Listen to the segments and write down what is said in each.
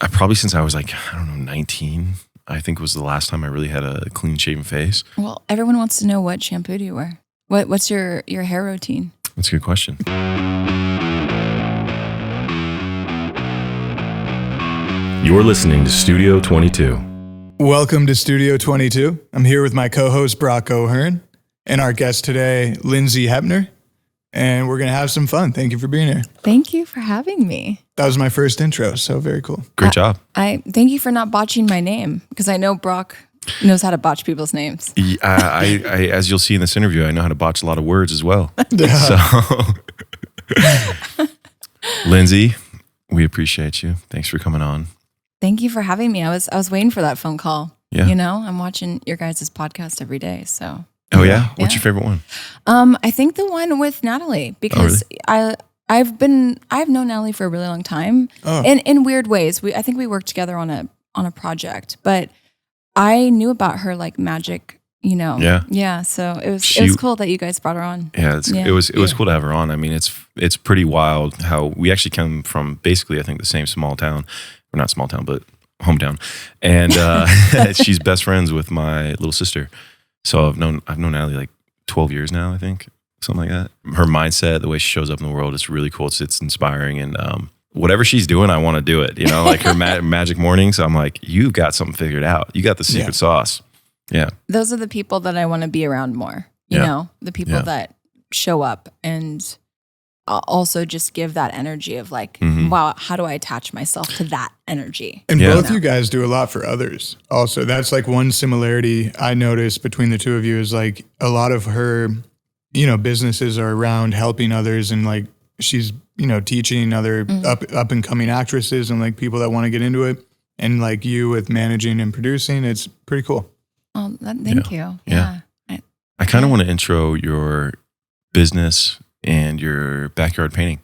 Probably since I was like, I don't know, 19, I think was the last time I really had a clean shaven face. Well, everyone wants to know what shampoo do you wear? What's your hair routine? That's a good question. You're listening to Studio 22. Welcome to Studio 22. I'm here with my co-host Brock O'Hearn and our guest today, Lindsey Heppner. And we're going to have some fun. Thank you for being here. Thank you for having me. That was my first intro, so very cool. Great job. I thank you for not botching my name, because I know Brock knows how to botch people's names. I as you'll see in this interview, I know how to botch a lot of words as well. So, Lindsey, we appreciate you. Thanks for coming on. Thank you for having me. I was waiting for that phone call. Yeah. You know, I'm watching your guys' podcast every day, so. Oh yeah? What's your favorite one? I think the one with Natalie, because I've known Natalie for a really long time, in weird ways. I think we worked together on a project, but I knew about her like magic, you know. Yeah. So it was cool that you guys brought her on. Yeah, it was cool to have her on. I mean, it's pretty wild how we actually come from basically, I think, the same small town, or not small town, but hometown, and she's best friends with my little sister. So I've known Natalie like 12 years now, I think, something like that. Her mindset, the way she shows up in the world, it's really cool. It's inspiring, and whatever she's doing, I want to do it. You know, like her magic mornings. I'm like, you've got something figured out. You got the secret sauce. Yeah. Those are the people that I want to be around more. You know, the people that show up and also just give that energy of like, wow, how do I attach myself to that energy? And both you guys do a lot for others. Also, that's like one similarity I noticed between the two of you is like a lot of her, you know, businesses are around helping others, and like she's, you know, teaching other up and coming actresses and like people that want to get into it. And like you with managing and producing, it's pretty cool. Oh, thank you. Yeah. I kind of want to intro your business and your backyard painting.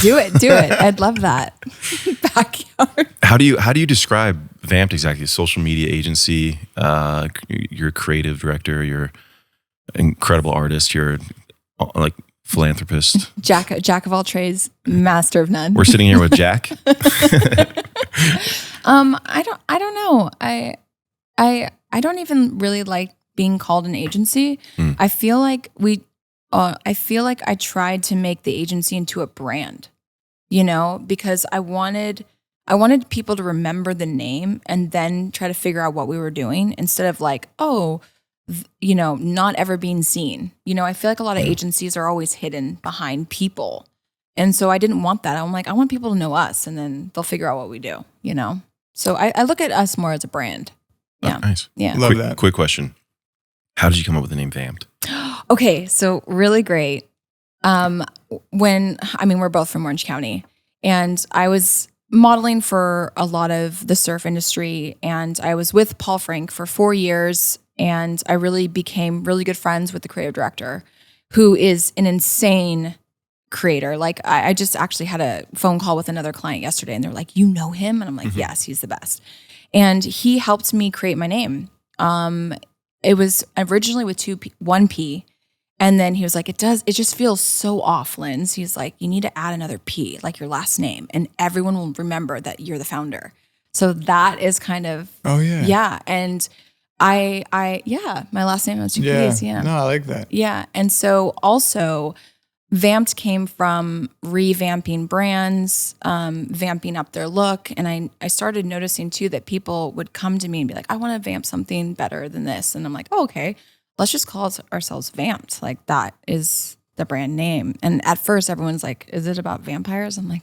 Do it. I'd love that. Backyard. How do you describe Vampped exactly? Social media agency, you're a creative director, you're an incredible artist, you're like philanthropist. Jack of all trades, master of none. We're sitting here with Jack. I don't know. I don't even really like being called an agency. I feel like I tried to make the agency into a brand, you know, because I wanted people to remember the name and then try to figure out what we were doing instead of like, you know, not ever being seen. You know, I feel like a lot of agencies are always hidden behind people. And so I didn't want that. I'm like, I want people to know us, and then they'll figure out what we do, you know? So I look at us more as a brand. Yeah. Oh, nice. Yeah. Love that. Quick question. How did you come up with the name Vampped? Okay, so really great. We're both from Orange County, and I was modeling for a lot of the surf industry, and I was with Paul Frank for 4 years, and I really became really good friends with the creative director, who is an insane creator. Like I just actually had a phone call with another client yesterday, and they're like, "You know him?" And I'm like, "Yes, he's the best." And he helped me create my name. It was originally with one P. And then he was like, it just feels so off, Linz. He's like, you need to add another P, like your last name, and everyone will remember that you're the founder. So that is kind of, yeah. And my last name has 2 P's. Yeah. No, I like that. Yeah. And so also Vampped came from revamping brands, vamping up their look. And I started noticing too that people would come to me and be like, I want to vamp something better than this. And I'm like, oh, okay, let's just call ourselves Vampped. Like that is the brand name. And at first everyone's like, is it about vampires? I'm like,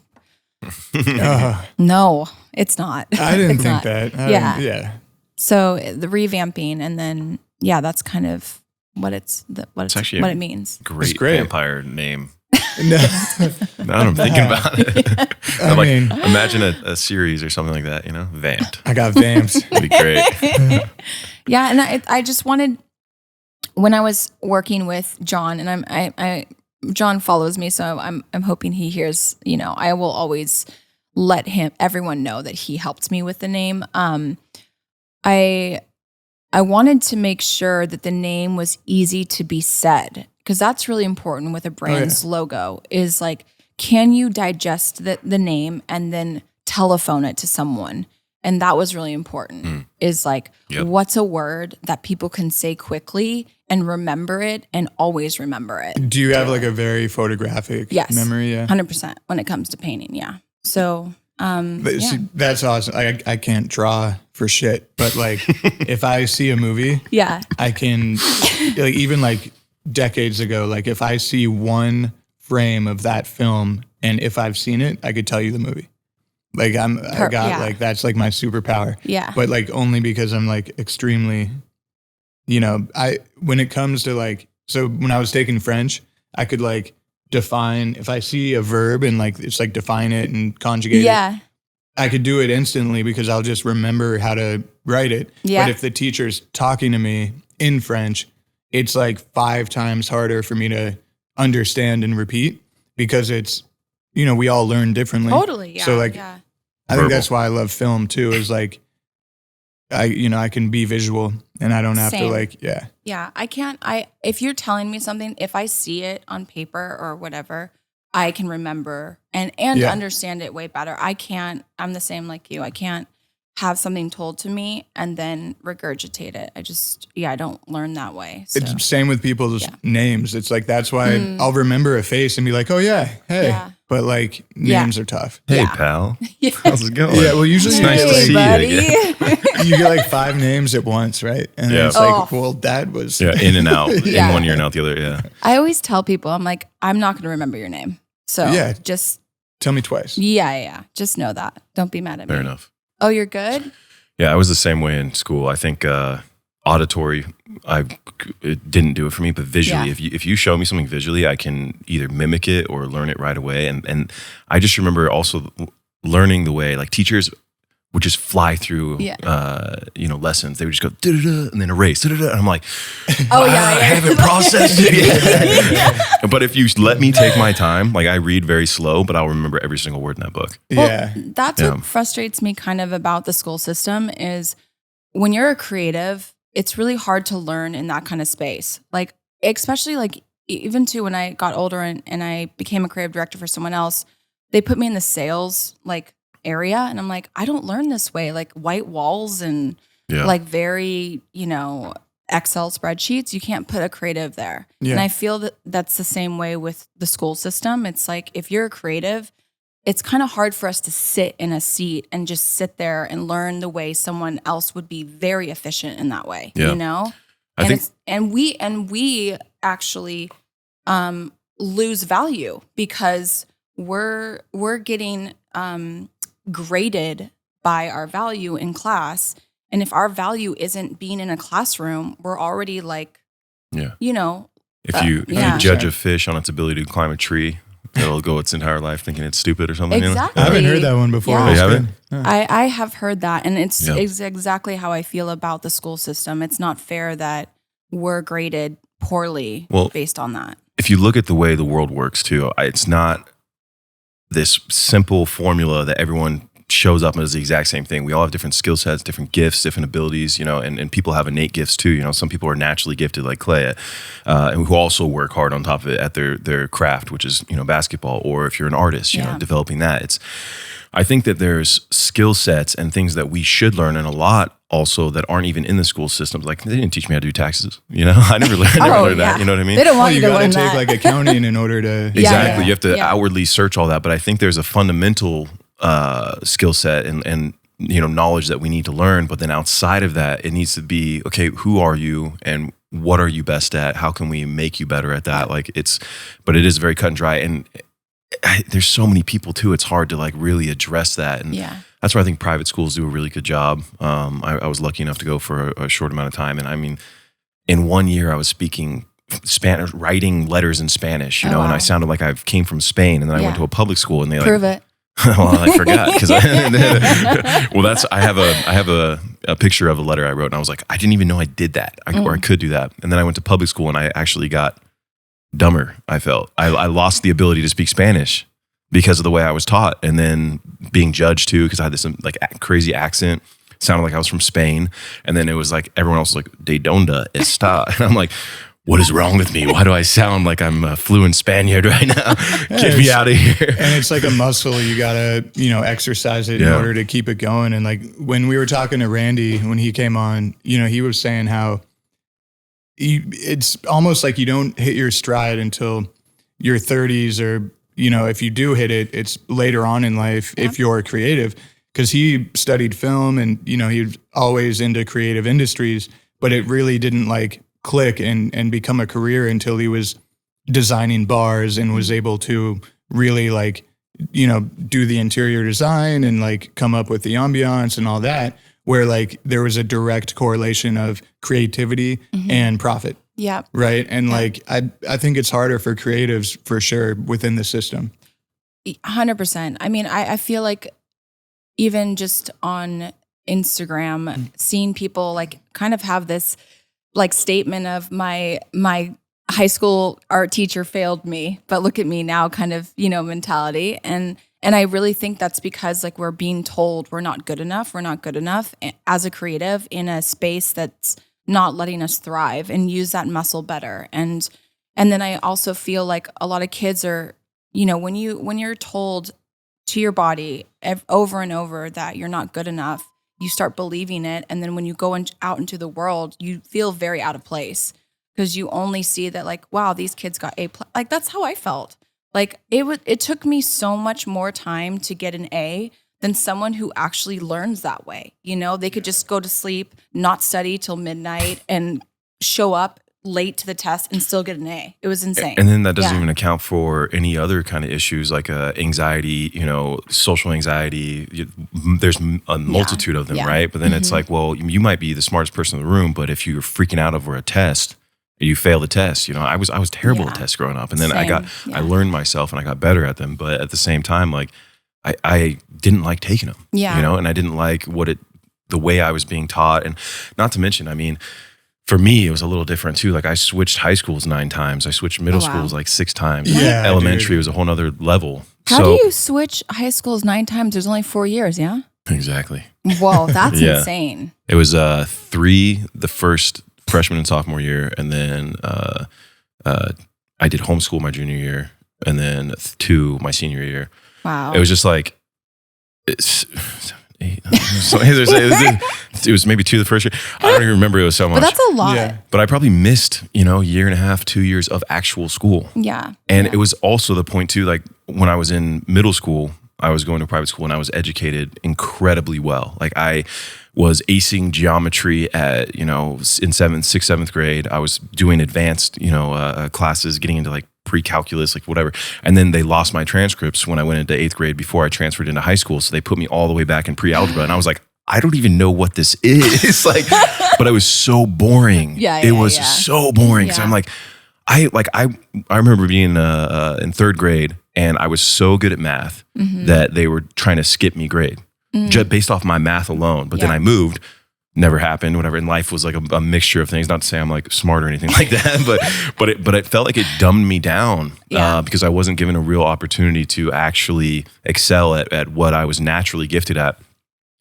no, it's not. I didn't think that. Yeah. So the revamping, and then, that's kind of what it means. Great vampire name. No. Now that I'm thinking about it. I mean, imagine a series or something like that, you know? Vampped. I got vamps. That'd be great. Yeah, and I just wanted, when I was working with John, and John follows me, so I'm hoping he hears, you know, I will always let everyone know that he helped me with the name. I wanted to make sure that the name was easy to be said, because that's really important with a brand's logo, is like, can you digest the name and then telephone it to someone. And that was really important is like, what's a word that people can say quickly and remember it and always remember it? Do you have like a very photographic memory? Yeah. 100% when it comes to painting. Yeah. So, see, that's awesome. I can't draw for shit, but like if I see a movie, I can like, even like decades ago, like if I see one frame of that film and if I've seen it, I could tell you the movie. Like like, that's like my superpower. Yeah. But like only because I'm like extremely, when it comes to like, so when I was taking French, I could like define, if I see a verb and like, it's like define it and conjugate it. I could do it instantly because I'll just remember how to write it. Yeah. But if the teacher's talking to me in French, it's like 5 times harder for me to understand and repeat because it's, we all learn differently. Totally. Yeah. So like, I think that's why I love film too, is like, I can be visual and I don't have to like, Yeah. If you're telling me something, if I see it on paper or whatever, I can remember and understand it way better. I'm the same like you. I can't have something told to me and then regurgitate it. I don't learn that way. So. It's same with people's names. It's like, that's why I'll remember a face and be like, oh yeah, hey. Yeah. But like names are tough. Hey pal, how's it going? Yeah, well usually it's nice to see you again. You get like 5 names at once, right? And then it's like, well, that was in and out, in one ear and out the other. Yeah. I always tell people, I'm like, I'm not going to remember your name, so just tell me twice. Yeah. Just know that. Don't be mad at me. Fair enough. Oh, you're good? Yeah, I was the same way in school. I think auditory, it didn't do it for me, but visually, if you show me something visually, I can either mimic it or learn it right away. And I just remember also learning the way, like teachers would just fly through, lessons. They would just go da-da-da, and then erase. Da-da-da. And I'm like, I haven't processed it yet. But if you let me take my time, like I read very slow, but I'll remember every single word in that book. That's what frustrates me kind of about the school system is when you're a creative, it's really hard to learn in that kind of space. Like, especially like even too when I got older and I became a creative director for someone else, they put me in the sales like area. And I'm like, I don't learn this way. Like white walls and like very, Excel spreadsheets. You can't put a creative there. Yeah. And I feel that that's the same way with the school system. It's like, if you're a creative, it's kind of hard for us to sit in a seat and just sit there and learn the way someone else would be very efficient in that way, And we actually lose value because we're getting graded by our value in class. And if our value isn't being in a classroom, we're already like, if you judge a fish on its ability to climb a tree, it'll go its entire life thinking it's stupid or something. Exactly. I haven't heard that one before. Yeah. You haven't? I have heard that. And it's exactly how I feel about the school system. It's not fair that we're graded poorly based on that. If you look at the way the world works too, it's not this simple formula that everyone shows up as the exact same thing. We all have different skill sets, different gifts, different abilities, and people have innate gifts too. Some people are naturally gifted like Clay, and who also work hard on top of it at their craft, which is, basketball, or if you're an artist, developing that. I think that there's skill sets and things that we should learn, and a lot also that aren't even in the school systems. Like they didn't teach me how to do taxes. I never learned that. You know what I mean? They don't want you to learn that. You gotta take like accounting in order to exactly. You have to outwardly search all that, but I think there's a fundamental skill set and knowledge that we need to learn. But then outside of that, it needs to be, okay, who are you and what are you best at? How can we make you better at that? But it is very cut and dry, and there's so many people too. It's hard to like really address that, and that's where I think private schools do a really good job. I was lucky enough to go for a short amount of time, and I mean, in 1 year I was speaking Spanish, writing letters in Spanish, and I sounded like I came from Spain, and then I went to a public school, and they prove it. Well, I forgot because I have a picture of a letter I wrote, and I was like, I didn't even know I did that, or I could do that. And then I went to public school, and I actually got dumber. I felt I lost the ability to speak Spanish because of the way I was taught, and then being judged too because I had this like crazy accent, sounded like I was from Spain, and then it was like everyone else was like, "De donde está?" And I'm like, what is wrong with me? Why do I sound like I'm a fluent Spaniard right now? Get me out of here. And it's like a muscle. You gotta, exercise it in order to keep it going. And like when we were talking to Randy, when he came on, he was saying how it's almost like you don't hit your stride until your 30s, or, if you do hit it, it's later on in life if you're creative. Because he studied film and, he was always into creative industries, but it really didn't like click and become a career until he was designing bars and was able to really like, do the interior design and like come up with the ambiance and all that, where like there was a direct correlation of creativity and profit. Yeah. Right. And like, I think it's harder for creatives for sure within the system. 100%. I mean, I feel like even just on Instagram, seeing people like kind of have this like statement of my high school art teacher failed me, but look at me now kind of, mentality. And I really think that's because like we're being told we're not good enough as a creative in a space that's not letting us thrive and use that muscle better. And then I also feel like a lot of kids are, when you're told to your body over and over that you're not good enough, you start believing it. And then when you go out into the world, you feel very out of place because you only see that like, wow, these kids got A+. Like that's how I felt. Like it took me so much more time to get an A than someone who actually learns that way. They could just go to sleep, not study till midnight and show up late to the test and still get an A. It was insane. And then that doesn't even account for any other kind of issues like anxiety, social anxiety. There's a multitude of them, right? But then it's like, well, you might be the smartest person in the room, but if you're freaking out over a test, you fail the test. I was terrible at tests growing up, and then I learned myself and I got better at them. But at the same time, like I didn't like taking them, and I didn't like the way I was being taught. And not to mention, I mean, for me, it was a little different too. Like I switched high schools 9 times. I switched middle schools like 6 times. Yeah, elementary was a whole nother level. How do you switch high schools 9 times? There's only 4 years, yeah? Exactly. Whoa, that's insane. It was 3 the first freshman and sophomore year, and then I did homeschool my junior year, and then 2 my senior year. Wow. It was just like, it was maybe 2 the first year. I don't even remember. It was so much. But that's a lot. Yeah. But I probably missed, year and a half, 2 years of actual school. Yeah. And it was also the point too, like when I was in middle school, I was going to private school and I was educated incredibly well. Like I was acing geometry at, in 6th, 7th grade. I was doing advanced, classes, getting into like pre-calculus, like whatever. And then they lost my transcripts when I went into 8th grade before I transferred into high school. So they put me all the way back in pre-algebra. And I was like, I don't even know what this is. Like, but it was so boring. It was so boring. So I'm like, I remember being in 3rd grade and I was so good at math that they were trying to skip me grade just based off my math alone. But then I moved, never happened, whatever. And life was like a mixture of things. Not to say I'm like smart or anything like that, but it felt like it dumbed me down because I wasn't given a real opportunity to actually excel at what I was naturally gifted at.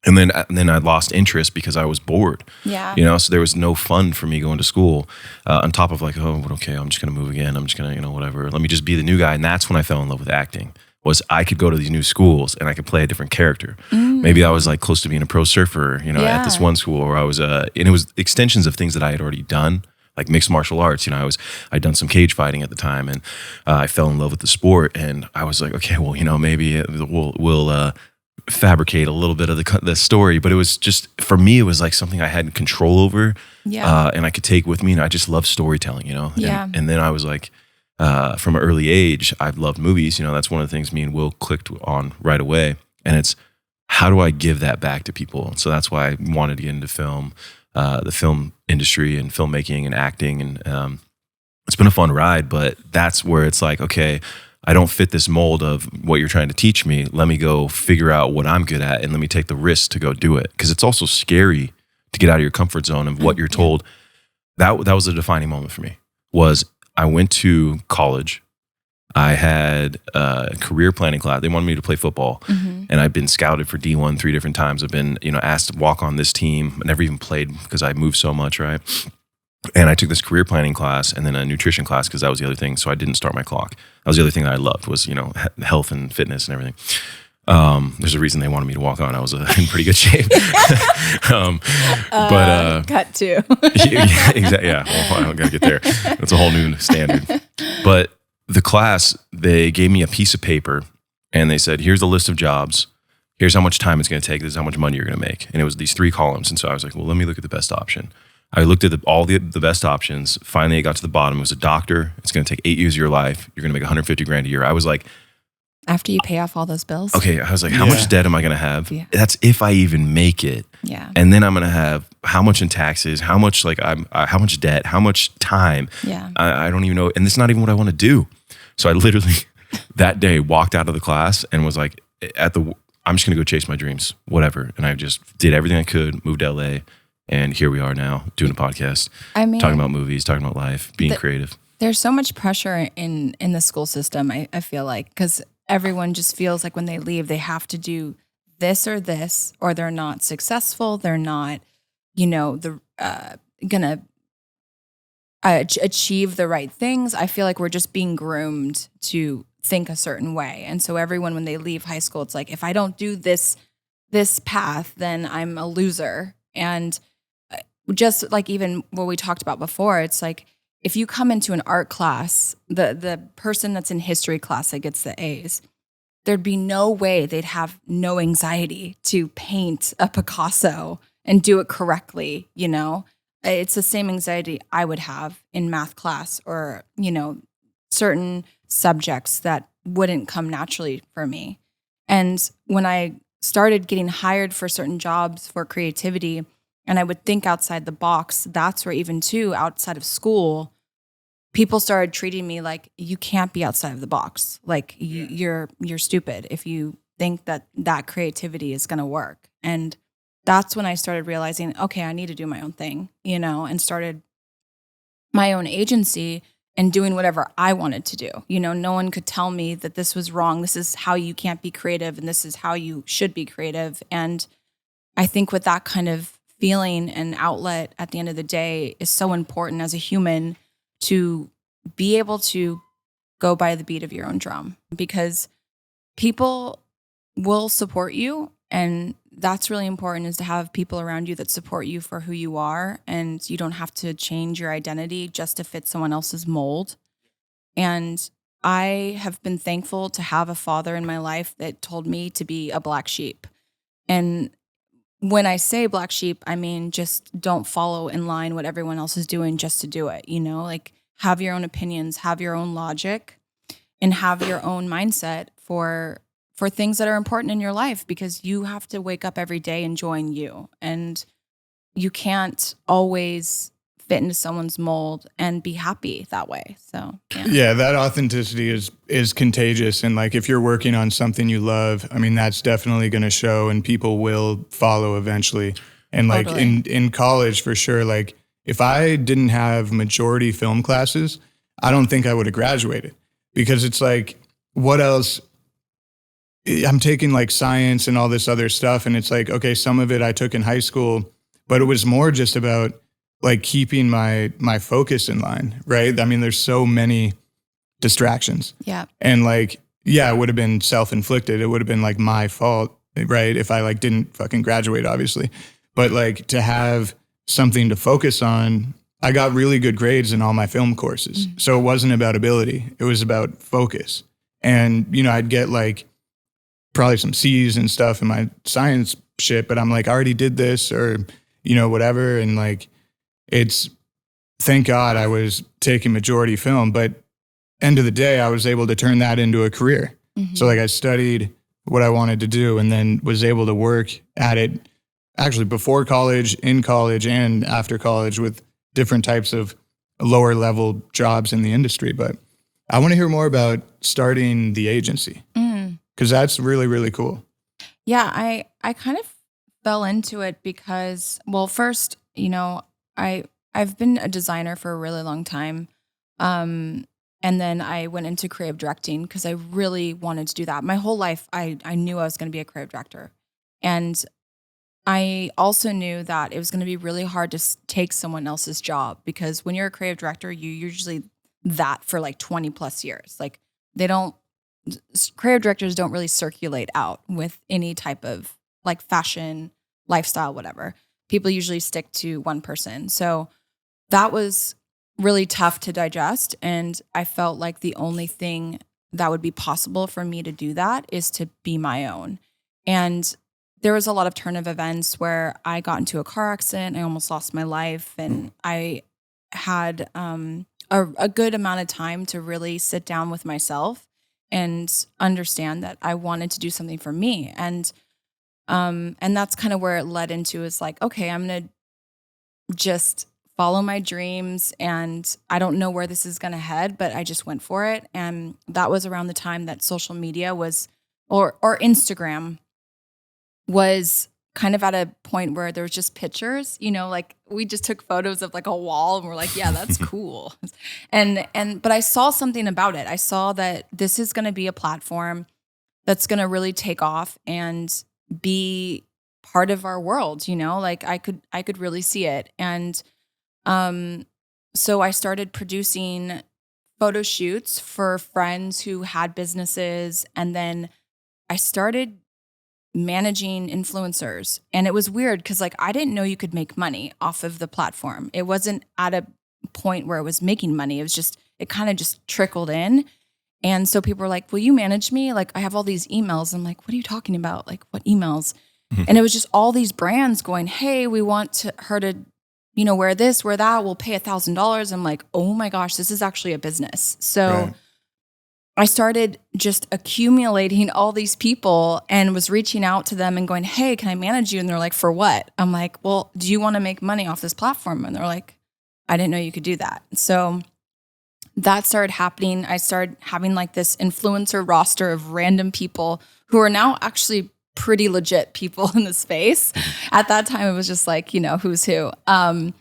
And then I lost interest because I was bored. Yeah. So there was no fun for me going to school. On top of like, oh, okay, I'm just gonna move again. I'm just gonna, whatever. Let me just be the new guy. And that's when I fell in love with acting. Was I could go to these new schools and I could play a different character. Maybe I was like close to being a pro surfer, at this one school, or I was and it was extensions of things that I had already done, like mixed martial arts. I'd done some cage fighting at the time, and I fell in love with the sport. And I was like, okay, well, maybe we'll fabricate a little bit of the story. But it was just, for me, it was like something I had control over, and I could take with me. And I just love storytelling, And then I was like, from an early age, I've loved movies. That's one of the things me and Will clicked on right away. And it's, how do I give that back to people? So that's why I wanted to get into film, the film industry and filmmaking and acting. And it's been a fun ride, but that's where it's like, okay, I don't fit this mold of what you're trying to teach me. Let me go figure out what I'm good at and let me take the risk to go do it. Because it's also scary to get out of your comfort zone of what you're told. That was a defining moment for me. Was I went to college. I had a career planning class. They wanted me to play football. And I've been scouted for D1 3 different times. I've been, asked to walk on this team. I never even played because I moved so much, right? And I took this career planning class and then a nutrition class because that was the other thing. So I didn't start my clock. That was the other thing that I loved was, health and fitness and everything. There's a reason they wanted me to walk on. I was in pretty good shape. Cut to. Yeah, exactly. Yeah, well, I gotta get there. That's a whole new standard. But the class, they gave me a piece of paper and they said, here's a list of jobs. Here's how much time it's going to take. This is how much money you're going to make. And it was these 3 columns. And so I was like, well, let me look at the best option. I looked at all the best options. Finally, I got to the bottom. It was a doctor. It's going to take 8 years of your life. You're going to make 150 grand a year. I was like, after you pay off all those bills. okay. I was like, how much debt am I going to have? Yeah. That's if I even make it. Yeah. And then I'm going to have how much in taxes, how much how much debt, how much time. Yeah. I don't even know. And it's not even what I want to do. So I literally that day walked out of the class and was like, I'm just going to go chase my dreams, whatever. And I just did everything I could, moved to LA. And here we are now doing a podcast, talking about movies, talking about life, being creative. There's so much pressure in the school system, I feel like, because everyone just feels like when they leave, they have to do this, or they're not successful. They're not, going to achieve the right things. I feel like we're just being groomed to think a certain way. And so everyone, when they leave high school, it's like, if I don't do this path, then I'm a loser. And just like even what we talked about before, it's like if you come into an art class, the person that's in history class that gets the A's, there'd be no way they'd have no anxiety to paint a Picasso and do it correctly, It's the same anxiety I would have in math class or, certain subjects that wouldn't come naturally for me. And when I started getting hired for certain jobs for creativity, and I would think outside the box, that's where even too, outside of school, people started treating me like, you can't be outside of the box. Like you're stupid if you think that creativity is going to work. And that's when I started realizing, okay, I need to do my own thing, and started my own agency and doing whatever I wanted to do. No one could tell me that this was wrong. This is how you can't be creative and this is how you should be creative. And I think with that kind of feeling and outlet at the end of the day is so important as a human to be able to go by the beat of your own drum, because people will support you. And that's really important, is to have people around you that support you for who you are. And you don't have to change your identity just to fit someone else's mold. And I have been thankful to have a father in my life that told me to be a black sheep. And when I say black sheep, I mean, just don't follow in line what everyone else is doing just to do it. Like have your own opinions, have your own logic, and have your own mindset for things that are important in your life, because you have to wake up every day enjoying you, and you can't always fit into someone's mold and be happy that way. So yeah, that authenticity is contagious. And like if you're working on something you love, I mean, that's definitely going to show, and people will follow eventually. And like in college, for sure, like if I didn't have majority film classes, I don't think I would have graduated, because it's like, what else? I'm taking like science and all this other stuff. And it's like, okay, some of it I took in high school, but it was more just about like keeping my focus in line, right? I mean, there's so many distractions. Yeah. And like, yeah, it would have been self-inflicted. It would have been like my fault, right? If I like didn't fucking graduate, obviously. But like to have something to focus on, I got really good grades in all my film courses. Mm-hmm. So it wasn't about ability. It was about focus. And, I'd get like probably some C's and stuff in my science shit, but I'm like, I already did this, or, whatever. And like, thank God I was taking majority film, but end of the day, I was able to turn that into a career. Mm-hmm. So like I studied what I wanted to do and then was able to work at it actually before college, in college, and after college with different types of lower level jobs in the industry. But I want to hear more about starting the agency, because that's really, really cool. Yeah, I kind of fell into it because, well, first, I've been a designer for a really long time. And then I went into creative directing because I really wanted to do that. My whole life, I knew I was going to be a creative director. And I also knew that it was going to be really hard to take someone else's job, because when you're a creative director, you're usually that for like 20 plus years. Like they don't, creative directors don't really circulate out with any type of like fashion, lifestyle, whatever. People usually stick to one person. So that was really tough to digest. And I felt like the only thing that would be possible for me to do that is to be my own. And there was a lot of turn of events where I got into a car accident. I almost lost my life. And I had a good amount of time to really sit down with myself and understand that I wanted to do something for me. And that's kind of where it led into, is like, okay, I'm going to just follow my dreams, and I don't know where this is going to head, but I just went for it. And that was around the time that social media was, or Instagram was kind of at a point where there was just pictures, like we just took photos of like a wall and we're like, yeah, that's cool. But I saw something about it. I saw that this is going to be a platform that's going to really take off and be part of our world, like I could really see it. And so I started producing photo shoots for friends who had businesses, and then I started managing influencers. And it was weird because like I didn't know you could make money off of the platform. It wasn't at a point where it was making money. It was just, it kind of just trickled in. And so people were like, will you manage me? Like I have all these emails. I'm like, what are you talking about? Like what emails? And it was just all these brands going, hey, we want her to, wear this, wear that. We'll pay $1,000. I'm like, oh my gosh, this is actually a business. So Right. I started just accumulating all these people and was reaching out to them and going, hey, can I manage you? And they're like, for what? I'm like, well, do you want to make money off this platform? And they're like, I didn't know you could do that. So that started happening. I started having like this influencer roster of random people who are now actually pretty legit people in the space. At that time, it was just like, who's who. And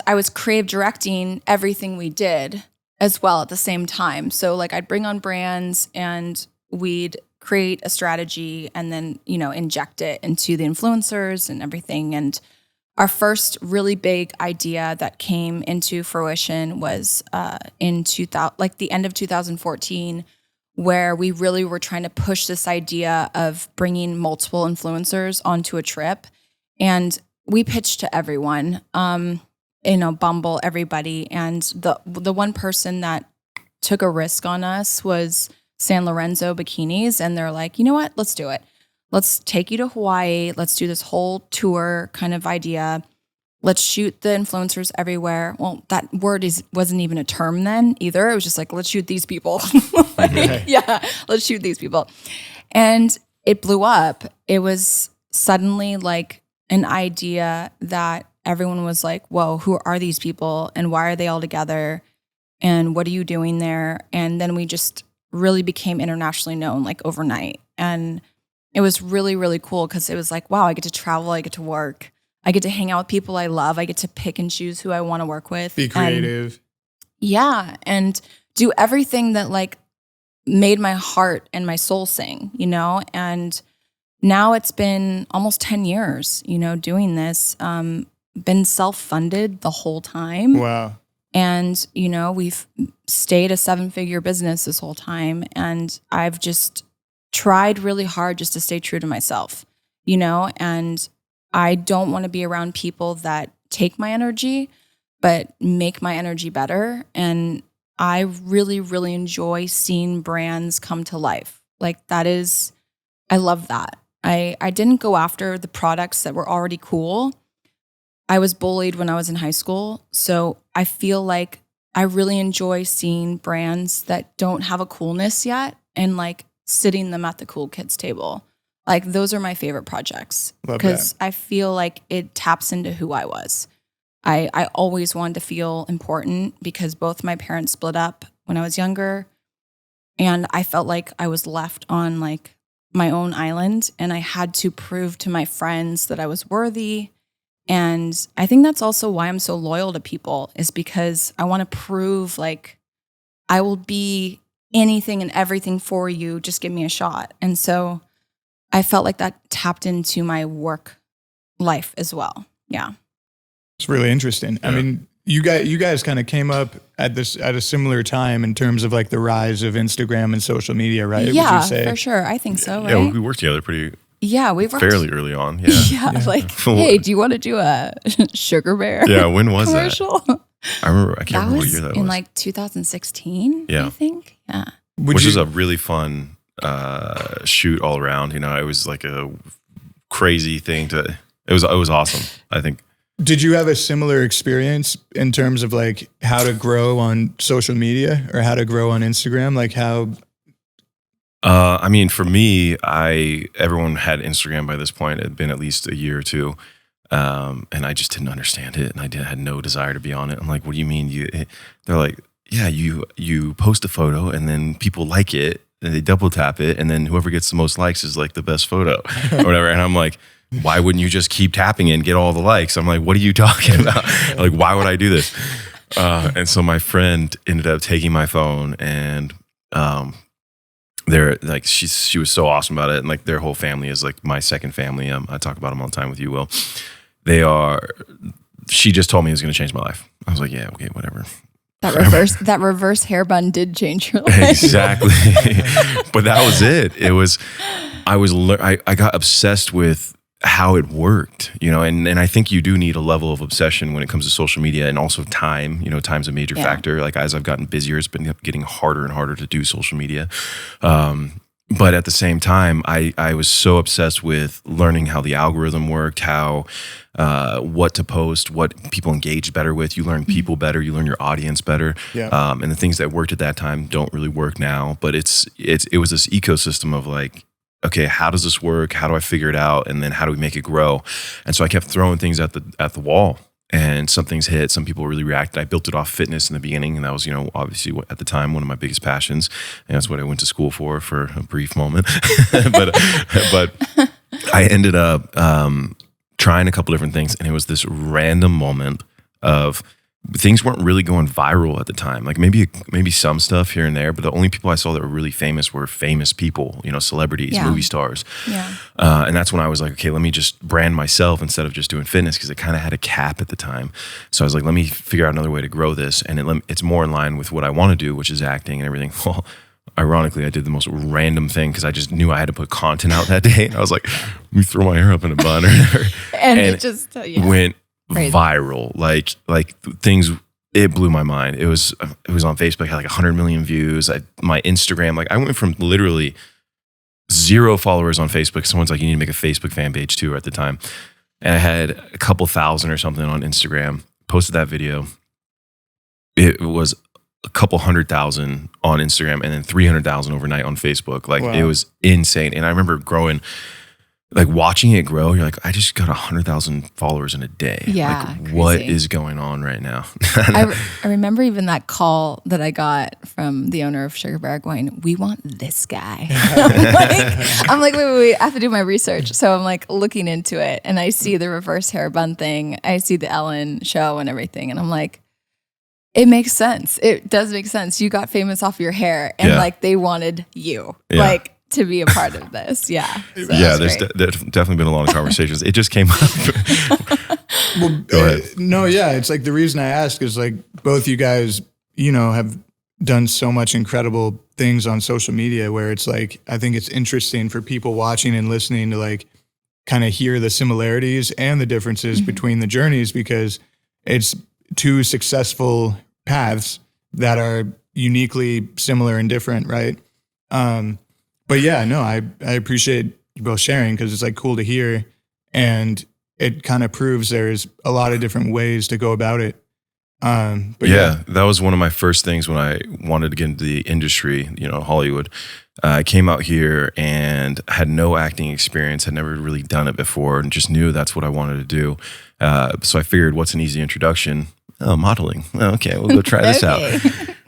I was creative directing everything we did as well at the same time. So like I'd bring on brands and we'd create a strategy and then, inject it into the influencers and everything. And our first really big idea that came into fruition was in 2000, like the end of 2014, where we really were trying to push this idea of bringing multiple influencers onto a trip. And we pitched to everyone, Bumble, everybody. And the one person that took a risk on us was San Lorenzo Bikinis. And they're like, you know what, let's do it. Let's take you to Hawaii. Let's do this whole tour kind of idea. Let's shoot the influencers everywhere. Well, that word wasn't even a term then either. It was just like, let's shoot these people. Yeah, let's shoot these people. And it blew up. It was suddenly like an idea that everyone was like, whoa, who are these people? And why are they all together? And what are you doing there? And then we just really became internationally known like overnight. And it was really, really cool because it was like, wow, I get to travel, I get to work. I get to hang out with people I love. I get to pick and choose who I want to work with. Be creative. And do everything that like made my heart and my soul sing, And now it's been almost 10 years, doing this. Been self-funded the whole time. Wow. And, we've stayed a 7-figure business this whole time. And I've just tried really hard just to stay true to myself, and I don't want to be around people that take my energy, but make my energy better. And I really, really enjoy seeing brands come to life. Like I love that. I didn't go after the products that were already cool. I was bullied when I was in high school. So I feel like I really enjoy seeing brands that don't have a coolness yet and like sitting them at the cool kids table. Like those are my favorite projects because I feel like it taps into who I was. I always wanted to feel important because both my parents split up when I was younger, and I felt like I was left on like my own island, and I had to prove to my friends that I was worthy. And I think that's also why I'm so loyal to people, is because I want to prove like I will be anything and everything for you. Just give me a shot. And so I felt like that tapped into my work life as well. Yeah. It's really interesting. Yeah. I mean, you guys kind of came up at a similar time in terms of like the rise of Instagram and social media, right? Yeah, Would you say? for sure. I think so, Yeah, right? we worked together pretty Yeah, we've worked fairly early on. Yeah. Yeah, like, hey, do you want to do a Sugar Bear Yeah, when was commercial? that? I remember, I can't That remember what was year that in was. like 2016, Yeah. I think. Yeah. Which is a really fun shoot all around. You know, it was like a crazy thing it was awesome, I think. Did you have a similar experience in terms of like how to grow on social media or how to grow on Instagram? Like how? I mean, for me, everyone had Instagram by this point. It had been at least a year or two. And I just didn't understand it. And I had no desire to be on it. I'm like, what do you mean? They're like, yeah, you post a photo and then people like it and they double tap it. And then whoever gets the most likes is like the best photo or whatever. And I'm like, why wouldn't you just keep tapping it and get all the likes? I'm like, what are you talking about? Like, why would I do this? And so my friend ended up taking my phone and, they're like, she was so awesome about it. And like their whole family is like my second family. I talk about them all the time with you, Will. She just told me it was going to change my life. I was like, yeah, okay, whatever. That reverse hair bun did change your life. Exactly. But that was it. I got obsessed with how it worked, you know, and I think you do need a level of obsession when it comes to social media and also time. You know, time's a major factor. Like as I've gotten busier, it's been getting harder and harder to do social media. But at the same time, I was so obsessed with learning how the algorithm worked, how what to post, what people engage better with. You learn people better, you learn your audience better. Yeah. And the things that worked at that time don't really work now. But it was this ecosystem of like, okay, how does this work? How do I figure it out? And then how do we make it grow? And so I kept throwing things at the wall. And some things hit, some people really reacted. I built it off fitness in the beginning, and that was, you know, obviously at the time one of my biggest passions, and that's what I went to school for a brief moment. but I ended up trying a couple different things, and it was this random moment of things weren't really going viral at the time. Like maybe some stuff here and there, but the only people I saw that were really famous were famous people, you know, celebrities, movie stars. Yeah. And that's when I was like, okay, let me just brand myself instead of just doing fitness, because it kind of had a cap at the time. So I was like, let me figure out another way to grow this, and it's more in line with what I want to do, which is acting and everything. Well, ironically, I did the most random thing because I just knew I had to put content out that day. And I was like, let me throw my hair up in a bun, and it just went crazy. Viral. Like things, it blew my mind. It was on Facebook, had like 100 million views. My Instagram, like I went from literally 0 followers on Facebook. Someone's like, you need to make a Facebook fan page too at the time. And I had a couple thousand or something on Instagram, posted that video. It was a couple 100,000 on Instagram and then 300,000 overnight on Facebook. Like It was insane. And I remember growing, like watching it grow, you're like, I just got 100,000 followers in a day. Yeah. Like, crazy. what is going on right now? I remember even that call that I got from the owner of Sugar Bear going, we want this guy. I'm like, wait, I have to do my research. So I'm like looking into it and I see the reverse hair bun thing. I see the Ellen show and everything. And I'm like, it makes sense. It does make sense. You got famous off your hair and like they wanted you. Yeah. Like, to be a part of this. Yeah. So there's definitely been a lot of conversations. It just came up. Well, go ahead. No, yeah. It's like the reason I ask is like both you guys, you know, have done so much incredible things on social media where it's like, I think it's interesting for people watching and listening to like kind of hear the similarities and the differences between the journeys, because it's 2 successful paths that are uniquely similar and different. Right. But yeah, no, I appreciate you both sharing, because it's like cool to hear, and it kind of proves there's a lot of different ways to go about it. But yeah, that was one of my first things when I wanted to get into the industry, you know, Hollywood. I came out here and had no acting experience, had never really done it before, and just knew that's what I wanted to do. So I figured, what's an easy introduction? Oh, modeling. Okay, we'll go try this out.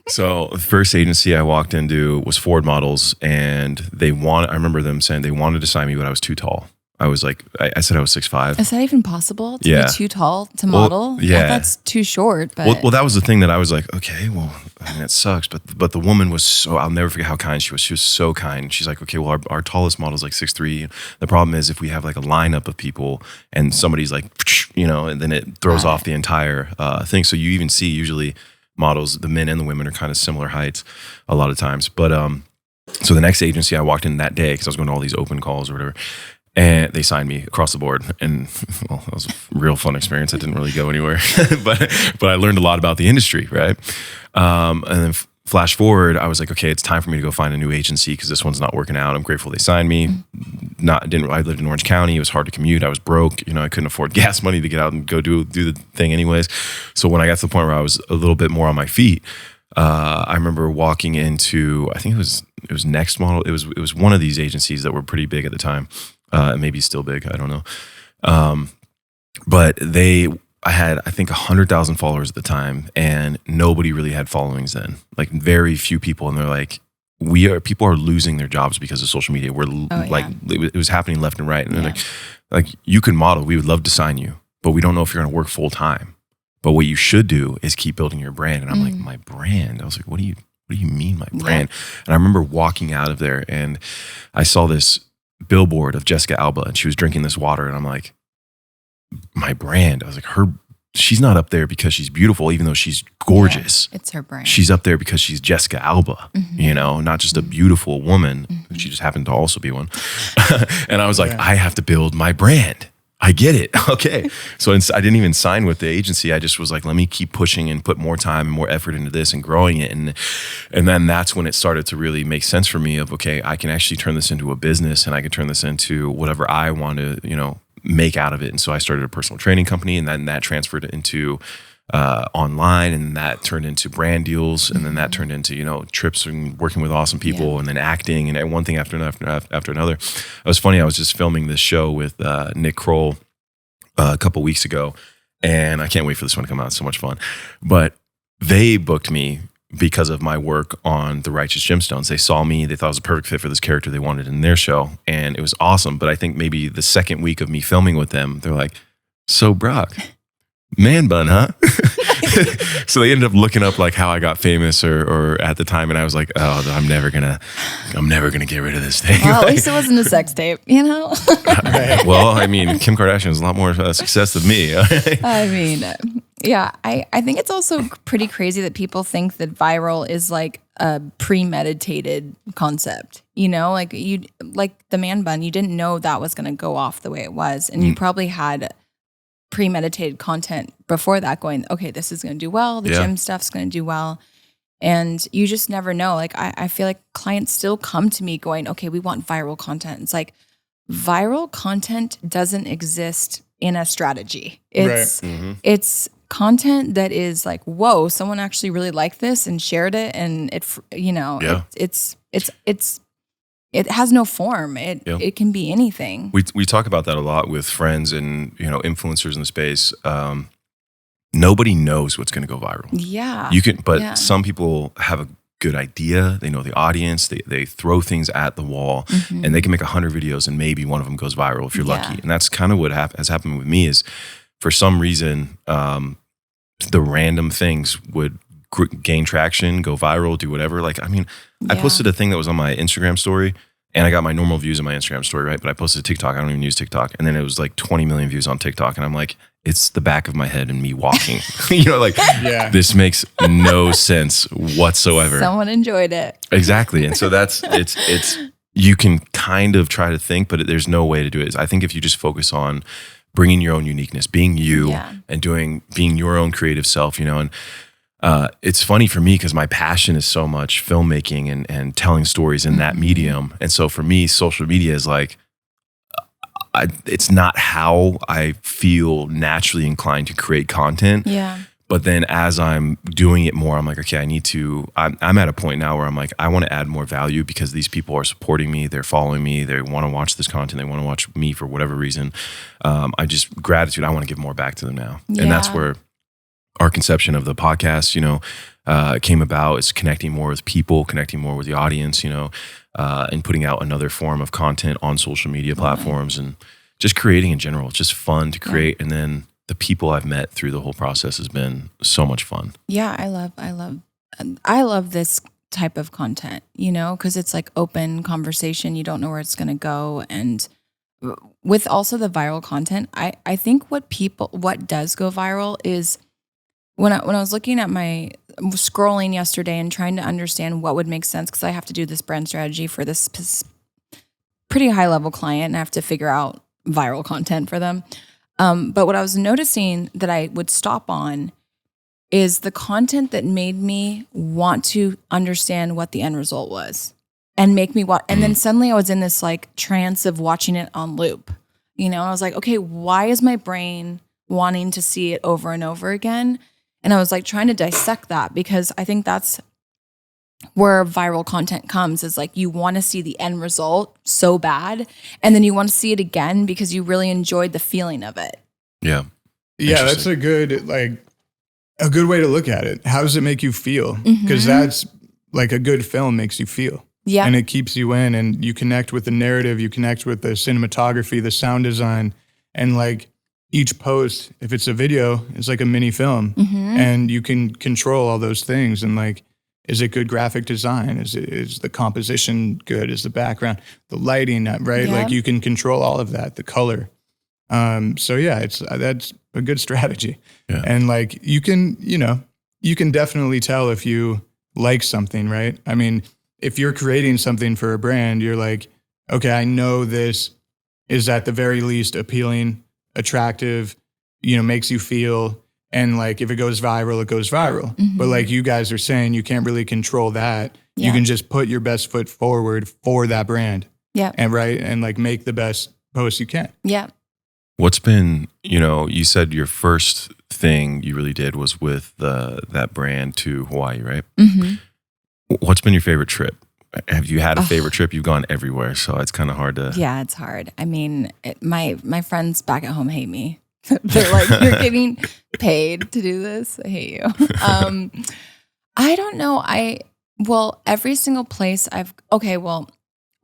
So the first agency I walked into was Ford Models, and I remember them saying they wanted to sign me, but I was too tall. I was like, I said I was 6'5". Is that even possible to Yeah. be too tall to model? yeah. That's too short. But Well, that was the thing that I was like, okay, well, I mean, it sucks. But the woman was so, I'll never forget how kind she was. She was so kind. She's like, okay, well, our tallest model is like 6'3". The problem is if we have like a lineup of people and somebody's like, you know, and then it throws off the entire thing. So you even see usually models, the men and the women are kind of similar heights a lot of times. But so the next agency I walked in that day, because I was going to all these open calls or whatever, and they signed me across the board. And well, that was a real fun experience. I didn't really go anywhere, but I learned a lot about the industry, right? And then flash forward, I was like, okay, it's time for me to go find a new agency because this one's not working out. I'm grateful they signed me. I lived in Orange County. It was hard to commute. I was broke. You know, I couldn't afford gas money to get out and go do the thing anyways. So when I got to the point where I was a little bit more on my feet, I remember walking into, I think it was Next Model. It was one of these agencies that were pretty big at the time. Maybe still big, I don't know. But I had, I think 100,000 followers at the time, and nobody really had followings then. Like very few people, and they're like, people are losing their jobs because of social media. It was happening left and right. And they're like, you can model, we would love to sign you, but we don't know if you're gonna work full time. But what you should do is keep building your brand. And I'm like, my brand? I was like, what do you mean my brand? And I remember walking out of there and I saw this billboard of Jessica Alba and she was drinking this water, and I'm like, my brand. I was like, she's not up there because she's beautiful, even though she's gorgeous. It's her brand. She's up there because she's Jessica Alba, you know, not just a beautiful woman. She just happened to also be one. And I was like, I have to build my brand. I get it. Okay. So I didn't even sign with the agency. I just was like, let me keep pushing and put more time and more effort into this and growing it. And then that's when it started to really make sense for me of, okay, I can actually turn this into a business and I can turn this into whatever I want to, you know, make out of it. And so I started a personal training company, and then that transferred into online, and that turned into brand deals, and then that turned into, you know, trips and working with awesome people, and then acting, and one thing after another. It was funny. I was just filming this show with Nick Kroll a couple weeks ago, and I can't wait for this one to come out. It's so much fun. But they booked me because of my work on The Righteous Gemstones. They saw me, they thought I was a perfect fit for this character they wanted in their show, and it was awesome. But I think maybe the second week of me filming with them, they're like, so Brock, man bun, huh? So they ended up looking up like how I got famous or at the time, and I was like, oh, I'm never gonna get rid of this thing. Well, at least it wasn't a sex tape, you know? Well, I mean, Kim Kardashian has a lot more success than me. I mean, yeah, I think it's also pretty crazy that people think that viral is like a premeditated concept, you know, like the man bun, you didn't know that was going to go off the way it was. And you probably had premeditated content before that going, okay, this is going to do well. The gym stuff's going to do well. And you just never know. Like, I feel like clients still come to me going, okay, we want viral content. It's like viral content doesn't exist in a strategy. It's content that is like, whoa, someone actually really liked this and shared it. And it, you know, it has no form. It can be anything. We talk about that a lot with friends and, you know, influencers in the space. Nobody knows what's going to go viral. Yeah. But some people have a good idea. They know the audience. They throw things at the wall, and they can make 100 videos and maybe one of them goes viral if you're lucky. And that's kind of what has happened with me is, for some reason, the random things would gain traction, go viral, do whatever. Like, I mean, I posted a thing that was on my Instagram story, and I got my normal views on my Instagram story, right? But I posted a TikTok. I don't even use TikTok. And then it was like 20 million views on TikTok. And I'm like, it's the back of my head and me walking. You know, like, this makes no sense whatsoever. Someone enjoyed it. Exactly. And so it's you can kind of try to think, but there's no way to do it. I think if you just focus on bringing your own uniqueness, being you, and being your own creative self, you know, and it's funny for me because my passion is so much filmmaking and telling stories in that medium. And so for me, social media is like, it's not how I feel naturally inclined to create content. Yeah. But then as I'm doing it more, I'm like, okay, I'm at a point now where I'm like, I want to add more value because these people are supporting me. They're following me. They want to watch this content. They want to watch me for whatever reason. Gratitude. I want to give more back to them now. Yeah. And that's where our conception of the podcast, you know, came about. It's connecting more with people, connecting more with the audience, you know, and putting out another form of content on social media platforms and just creating in general. It's just fun to create. And then the people I've met through the whole process has been so much fun. Yeah, I love this type of content, you know, because it's like open conversation. You don't know where it's going to go. And with also the viral content, I think what does go viral is when I was looking at scrolling yesterday and trying to understand what would make sense, because I have to do this brand strategy for this pretty high level client and I have to figure out viral content for them. But what I was noticing that I would stop on is the content that made me want to understand what the end result was and make me watch. And then suddenly I was in this like trance of watching it on loop. You know, I was like, okay, why is my brain wanting to see it over and over again? And I was like trying to dissect that, because I think that's where viral content comes, is like you want to see the end result so bad. And then you want to see it again because you really enjoyed the feeling of it. Yeah. Yeah, that's a good way to look at it. How does it make you feel? Because that's like a good film makes you feel. Yeah. And it keeps you in, and you connect with the narrative, you connect with the cinematography, the sound design, and like each post, if it's a video, it's like a mini film, and you can control all those things. And like, is it good graphic design? Is the composition good? Is the background, the lighting, right? Yeah. Like you can control all of that, the color. So yeah, that's a good strategy. Yeah. And like you can definitely tell if you like something, right? I mean, if you're creating something for a brand, you're like, okay, I know this is at the very least appealing, attractive, makes you feel. And like, if it goes viral, it goes viral. But like you guys are saying, you can't really control that. Yeah. You can just put your best foot forward for that brand. Yeah. And like make the best post you can. Yeah. What's been, you said your first thing you really did was with that brand to Hawaii, right? What's been your favorite trip? Have you had a favorite trip? You've gone everywhere, so it's kind of hard to... Yeah, it's hard. I mean, my friends back at home hate me. They're like, you're getting paid to do this? I hate you. I don't know. Every single place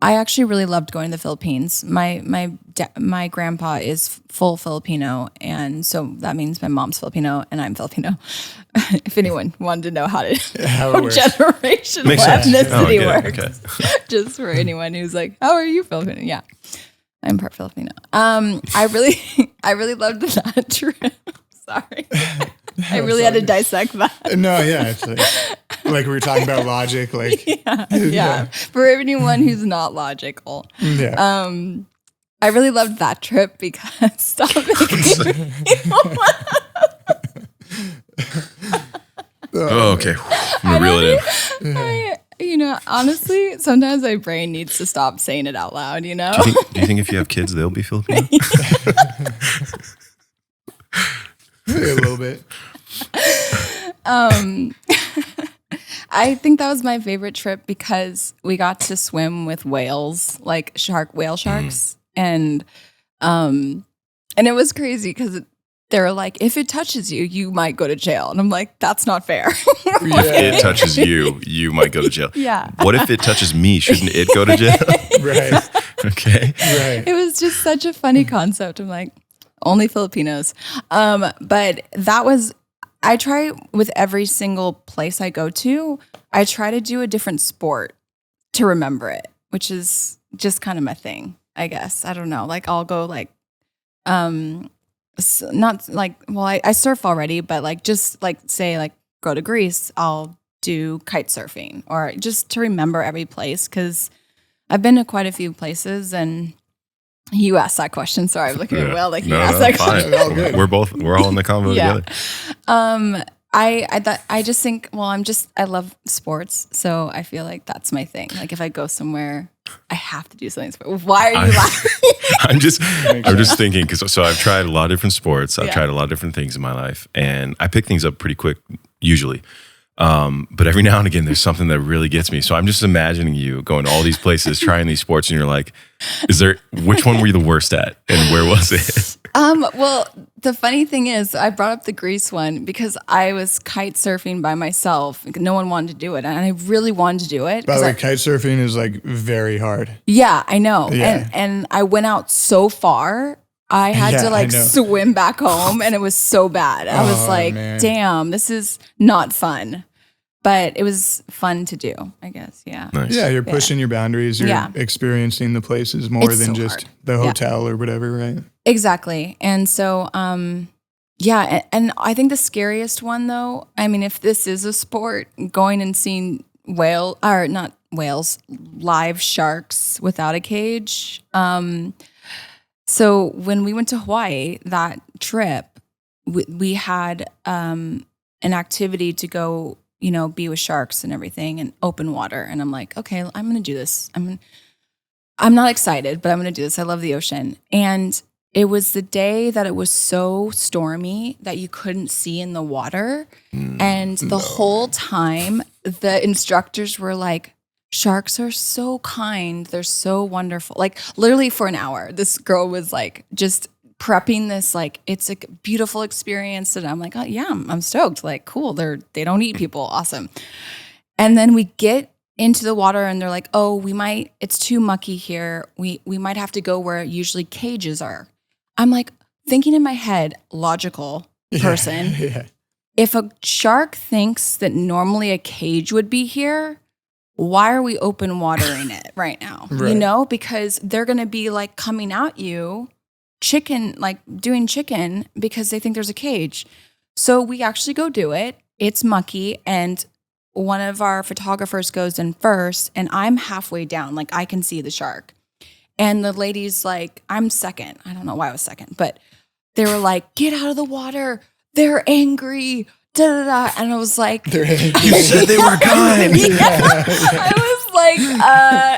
I actually really loved going to the Philippines. My grandpa is full Filipino, and so that means my mom's Filipino and I'm Filipino. If anyone wanted to know how generational ethnicity works, okay. Just for anyone who's like, "How are you Filipino?" Yeah, I'm part Filipino. I really loved that trip. Sorry, I really had to dissect that. No, yeah, it's like we were talking about logic, like yeah. For anyone who's not logical, I really loved that trip because stop making me laugh. Oh, okay. I'm gonna reel it in. Honestly, sometimes my brain needs to stop saying it out loud. Do you think if you have kids, they'll be Filipino? Maybe a little bit. I think that was my favorite trip because we got to swim with whales, like whale sharks, and it was crazy because they were like, if it touches you, you might go to jail, and I'm like, that's not fair. If it touches you, you might go to jail. Yeah. What if it touches me? Shouldn't it go to jail? Right. Okay. Right. It was just such a funny concept. I'm like, only Filipinos. But that was. I try with every single place I go to, I try to do a different sport to remember it, which is just kind of my thing, I guess. I don't know. Like I'll go like, not like, I surf already, but like, just like say like go to Greece, I'll do kite surfing or just to remember every place. 'Cause I've been to quite a few places and you asked that question. Sorry, I'm looking at Will like you asked that question. We're all in the convo together. I just think, I love sports, so I feel like that's my thing. Like if I go somewhere, I have to do something. Why are you laughing? I'm just thinking because I've tried a lot of different sports. I've tried a lot of different things in my life, and I pick things up pretty quick usually. But every now and again, there's something that really gets me. So I'm just imagining you going to all these places, trying these sports, and you're like, which one were you the worst at? And where was it? Well, the funny thing is I brought up the Greece one because I was kite surfing by myself. No one wanted to do it. And I really wanted to do it. By the way, kite surfing is like very hard. Yeah, I know. Yeah. And I went out so far I had Yeah, to like I know. swim back home, and it was so bad. I was Oh, like, man. damn, this is not fun. But it was fun to do, I guess. Yeah. Nice. Yeah, you're pushing your boundaries. You're Yeah. experiencing the places more It's than so just hard. the Yeah. hotel or whatever, right? Exactly. And so, yeah. And I think the scariest one, though, I mean, if this is a sport, going and seeing not whales, live sharks without a cage. So when we went to Hawaii, that trip, we had an activity to go, be with sharks and everything and open water. And I'm like, okay, I'm going to do this. I'm not excited, but I'm going to do this. I love the ocean. And it was the day that it was so stormy that you couldn't see in the water. And the whole time, the instructors were like, sharks are so kind. They're so wonderful. Like literally for an hour, this girl was like just prepping this, like, it's a beautiful experience. And I'm like, oh yeah, I'm stoked. Like, cool. They don't eat people. Awesome. And then we get into the water and they're like, oh, it's too mucky here. We might have to go where usually cages are. I'm like thinking in my head, logical person. Yeah. If a shark thinks that normally a cage would be here, why are we open watering it right now? Right. Because they're going to be like coming at you, doing chicken because they think there's a cage. So we actually go do it. It's mucky. And one of our photographers goes in first and I'm halfway down. Like I can see the shark. And the lady's like, I'm second. I don't know why I was second, but they were like, get out of the water. They're angry. Da, da, da. And I was like, They're angry. You said they were kind. I was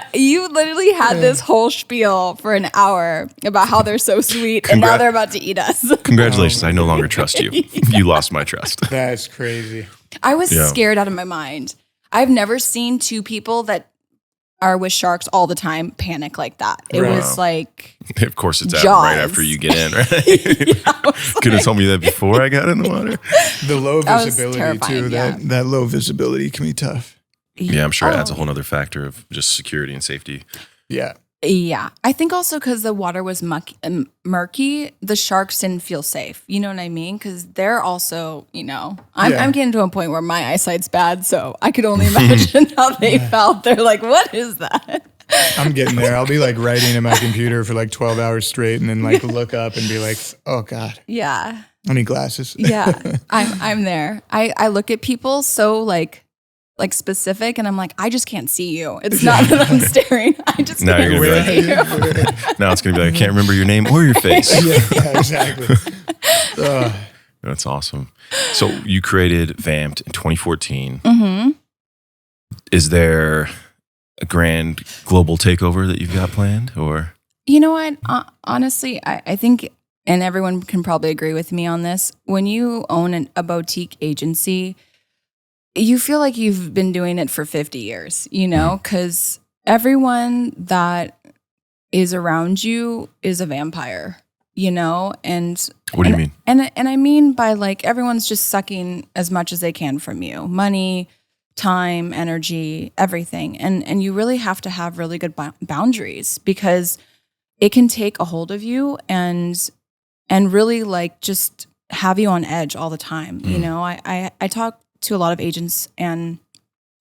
like, you literally had this whole spiel for an hour about how they're so sweet and now they're about to eat us. Congratulations. I no longer trust you. You lost my trust. That's crazy. I was scared out of my mind. I've never seen two people that are with sharks all the time panic like that. It was like, Of course, it's Jaws. right after you get in, right? Could have told me that before I got in the water. The low That was visibility terrifying, too. That low visibility can be tough. Yeah, I'm sure it adds a whole nother factor of just security and safety. Yeah. Yeah. I think also because the water was murky, the sharks didn't feel safe. You know what I mean? Because they're also, I'm getting to a point where my eyesight's bad. So I could only imagine how they felt. They're like, what is that? I'm getting there. I'll be like writing in my computer for like 12 hours straight and then like look up and be like, oh God, Yeah. I need glasses. Yeah. I'm there. I look at people so like specific and I'm like, I just can't see you. It's not that I'm staring. I just Now can't you're gonna see be you. Now it's going to be like, I can't remember your name or your face. Yeah, exactly. That's awesome. So you created Vampped in 2014. Mm-hmm. Is there a grand global takeover that you've got planned or? You know what? Honestly, I think, and everyone can probably agree with me on this, when you own a boutique agency, you feel like you've been doing it for 50 years, because everyone that is around you is a vampire, and What do you mean? And I mean by like everyone's just sucking as much as they can from you. Money, time, energy, everything. And you really have to have really good boundaries because it can take a hold of you and really like just have you on edge all the time. I talk to a lot of agents and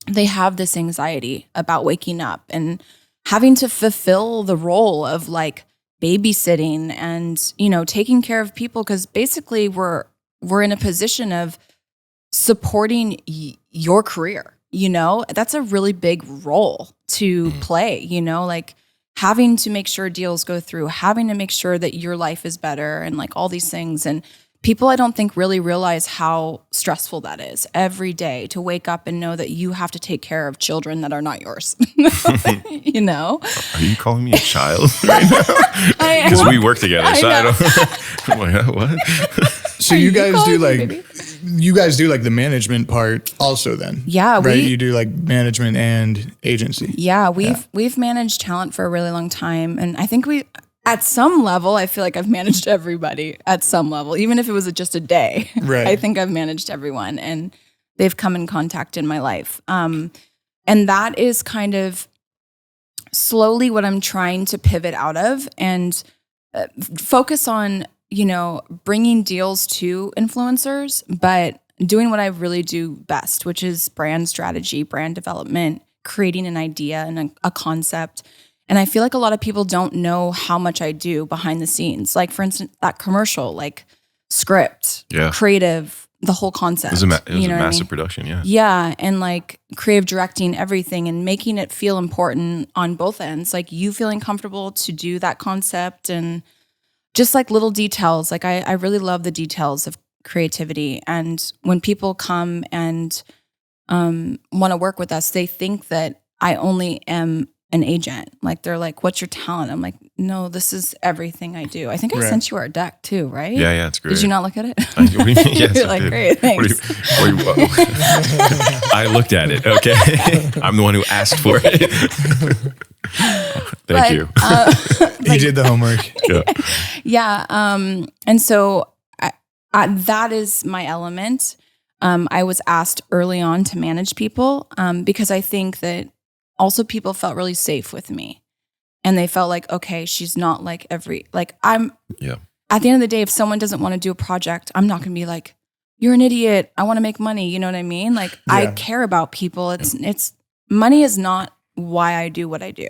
they have this anxiety about waking up and having to fulfill the role of like babysitting and, taking care of people. Cause basically we're in a position of supporting your career, that's a really big role to play, like having to make sure deals go through, having to make sure that your life is better and like all these things. And people, I don't think really realize how stressful that is every day to wake up and know that you have to take care of children that are not yours. Are you calling me a child right now? Because we work together, so I don't. I'm like, what? So you guys do like the management part also then? Yeah, right. You do like management and agency. Yeah, we've managed talent for a really long time, and I think at some level, I feel like I've managed everybody at some level, even if it was just a day. Right. I think I've managed everyone and they've come in contact in my life. And that is kind of slowly what I'm trying to pivot out of. And focus on, bringing deals to influencers, but doing what I really do best, which is brand strategy, brand development, creating an idea and a concept. And I feel like a lot of people don't know how much I do behind the scenes. Like, for instance, that commercial, like script, creative, the whole concept. It was a massive production, yeah. Yeah, and like creative directing everything and making it feel important on both ends. Like you feeling comfortable to do that concept and just like little details. Like I really love the details of creativity. And when people come and want to work with us, they think that I only am an agent. Like they're like, what's your talent? I'm like, no, this is everything I do. I think I sent you our deck too, right? Yeah, it's great. Did you not look at it? Yes, You're like, great, thanks. I looked at it, okay? I'm the one who asked for it. Thank you. You did the homework. Yeah. And so that is my element. I was asked early on to manage people because I think that also people felt really safe with me. And they felt like, okay, she's not like at the end of the day, if someone doesn't want to do a project, I'm not going to be like, you're an idiot. I want to make money. You know what I mean? Like I care about people. It's money is not why I do what I do.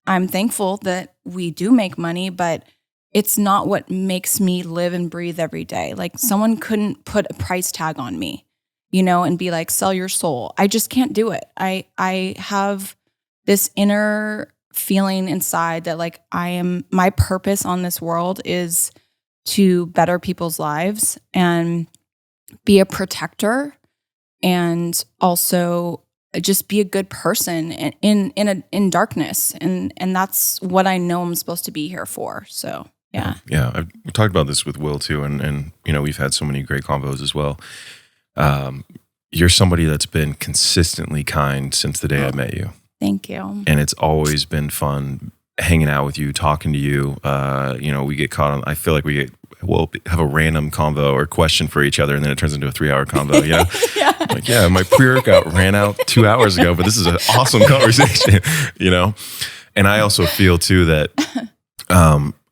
I'm thankful that we do make money, but it's not what makes me live and breathe every day. Like someone couldn't put a price tag on me, and be like, sell your soul. I just can't do it. I have this inner feeling inside that like my purpose on this world is to better people's lives and be a protector and also just be a good person in darkness. And that's what I know I'm supposed to be here for. So, yeah. Yeah. I've talked about this with Will too. And we've had so many great convos as well. You're somebody that's been consistently kind since the day I met you. Thank you. And it's always been fun hanging out with you, talking to you. We get caught on, I feel like we'll have a random convo or question for each other, and then it turns into a 3-hour convo, Like, my pre-workout ran out 2 hours ago, but this is an awesome conversation, And I also feel too that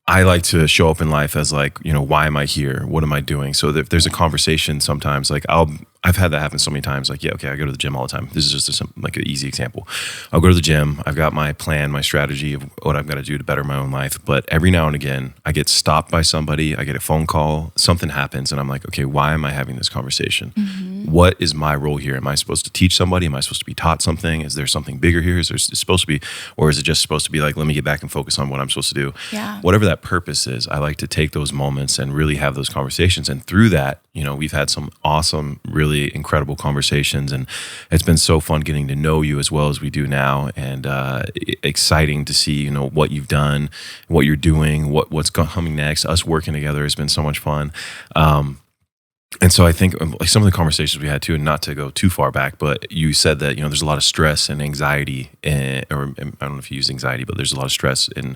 I like to show up in life as like, why am I here? What am I doing? So if there's a conversation sometimes, like I've had that happen so many times. Like, I go to the gym all the time. This is just an easy example. I'll go to the gym. I've got my plan, my strategy of what I've got to do to better my own life. But every now and again, I get stopped by somebody. I get a phone call. Something happens, and I'm like, okay, why am I having this conversation? Mm-hmm. What is my role here? Am I supposed to teach somebody? Am I supposed to be taught something? Is there something bigger here? Is there supposed to be, or is it just supposed to be like, let me get back and focus on what I'm supposed to do? Yeah. Whatever that purpose is, I like to take those moments and really have those conversations. And through that, we've had some awesome, really incredible conversations, and it's been so fun getting to know you as well as we do now, and exciting to see what you've done, what you're doing, what's coming next. Us working together has been so much fun. And so I think like some of the conversations we had too, and not to go too far back, but you said that, there's a lot of stress and anxiety, or I don't know if you use anxiety, but there's a lot of stress in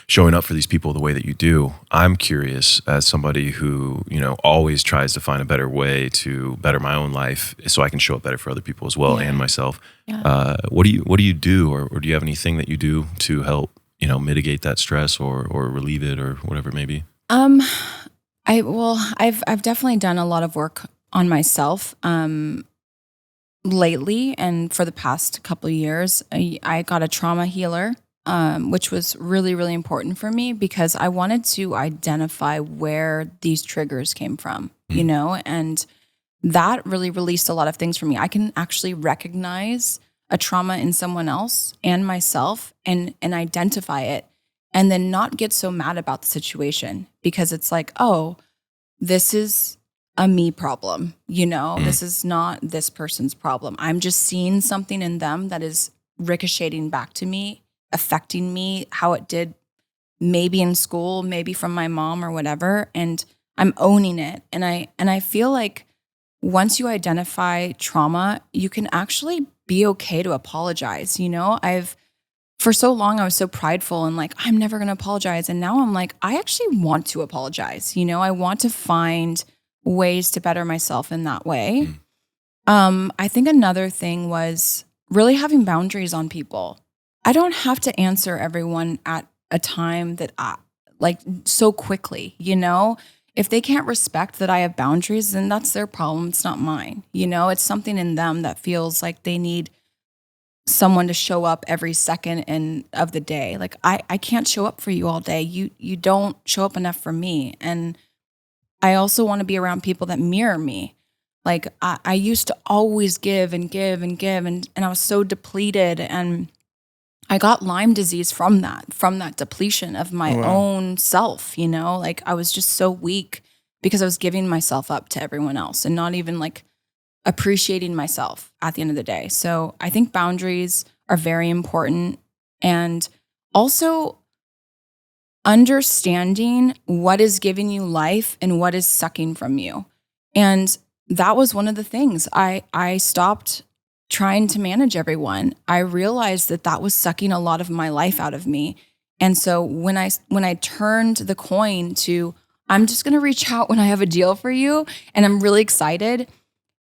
showing up for these people the way that you do. I'm curious, as somebody who, always tries to find a better way to better my own life so I can show up better for other people as well, and myself. Yeah. What do you do, or do you have anything that you do to help, mitigate that stress or relieve it or whatever it may be? I've definitely done a lot of work on myself lately, and for the past couple of years. I got a trauma healer, which was really, really important for me because I wanted to identify where these triggers came from, and that really released a lot of things for me. I can actually recognize a trauma in someone else and myself and identify it, and then not get so mad about the situation because it's like, oh, this is a me problem, this is not this person's problem. I'm just seeing something in them that is ricocheting back to me, affecting me, how it did maybe in school, maybe from my mom or whatever. And I'm owning it. And I feel like once you identify trauma, you can actually be okay to apologize. For so long, I was so prideful and like, I'm never going to apologize. And now I'm like, I actually want to apologize. I want to find ways to better myself in that way. I think another thing was really having boundaries on people. I don't have to answer everyone at a time that like so quickly, you know? If they can't respect that I have boundaries, then that's their problem. It's not mine. You know, it's something in them that feels like they need someone to show up every second of the day. Like I can't show up for you all day. You don't show up enough for me. And I also want to be around people that mirror me. Like I used to always give and give and give, and I was so depleted, and I got Lyme disease from that depletion of my own self, you know? Like I was just so weak because I was giving myself up to everyone else and not even like appreciating myself at the end of the day. So I think boundaries are very important, and also understanding what is giving you life and what is sucking from you. And that was one of the things. I stopped trying to manage everyone. I realized that was sucking a lot of my life out of me. And so when I turned the coin to, I'm just going to reach out when I have a deal for you and I'm really excited,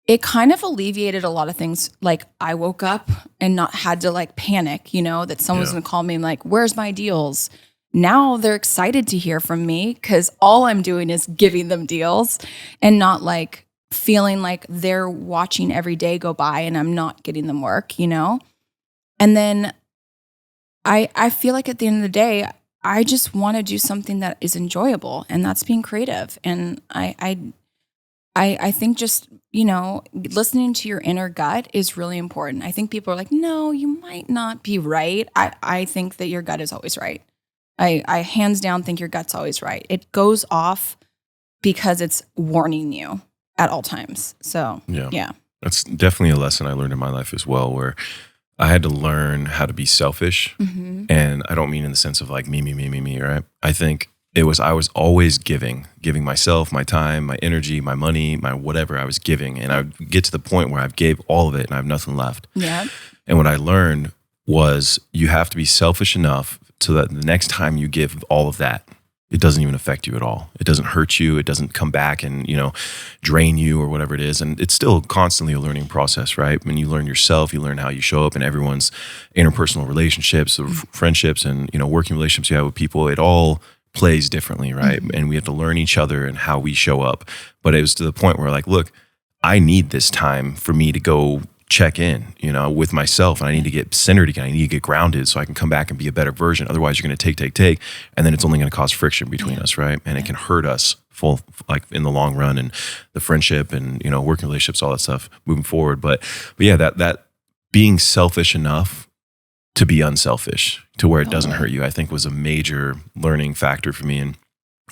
it kind of alleviated a lot of things. Like I woke up and not had to like panic, you know, that someone's going to call me and like, where's my deals? Now they're excited to hear from me because all I'm doing is giving them deals and not like feeling like they're watching every day go by and I'm not getting them work, you know? And then I feel like at the end of the day, I just want to do something that is enjoyable, and that's being creative. And I think just, you know, listening to your inner gut is really important. I think people are like, no, you might not be right. I think that your gut is always right. I hands down think your gut's always right. It goes off because it's warning you at all times. So, yeah. That's definitely a lesson I learned in my life as well, where I had to learn how to be selfish. Mm-hmm. And I don't mean in the sense of like me, right? I think I was always giving myself, my time, my energy, my money, my whatever I was giving. And I would get to the point where I've gave all of it and I have nothing left. Yeah. And what I learned was you have to be selfish enough so that the next time you give all of that, it doesn't even affect you at all. It doesn't hurt you. It doesn't come back and, you know, drain you or whatever it is. And it's still constantly a learning process, right? When you learn yourself, you learn how you show up in everyone's interpersonal relationships, or friendships, and, you know, working relationships you have with people. It all plays differently, right? Mm-hmm. And we have to learn each other and how we show up. But it was to the point where like, look, I need this time for me to go check in, you know, with myself, and I need to get centered again. I need to get grounded so I can come back and be a better version. Otherwise, you're going to take, and then it's only going to cause friction between us, right? And it can hurt us like in the long run, and the friendship and, you know, working relationships, all that stuff moving forward. But yeah, that being selfish enough to be unselfish to where it doesn't hurt you, I think was a major learning factor for me. And,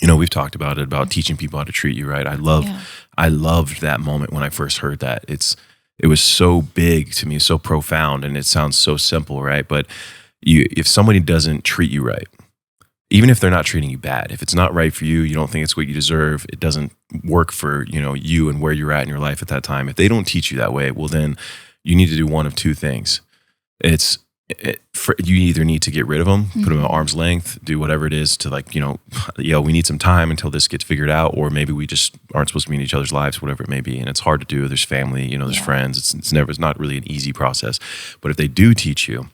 you know, we've talked about it, about teaching people how to treat you, right? I loved that moment when I first heard that. It was so big to me, so profound, and it sounds so simple, right? But if somebody doesn't treat you right, even if they're not treating you bad, if it's not right for you, you don't think it's what you deserve, it doesn't work for, you know, you and where you're at in your life at that time. If they don't teach you that way, well, then you need to do one of two things. You either need to get rid of them, put them at arm's length, do whatever it is to like, you know, we need some time until this gets figured out, or maybe we just aren't supposed to be in each other's lives, whatever it may be. And it's hard to do. There's family, you know, there's friends. It's not really an easy process. But if they do teach you,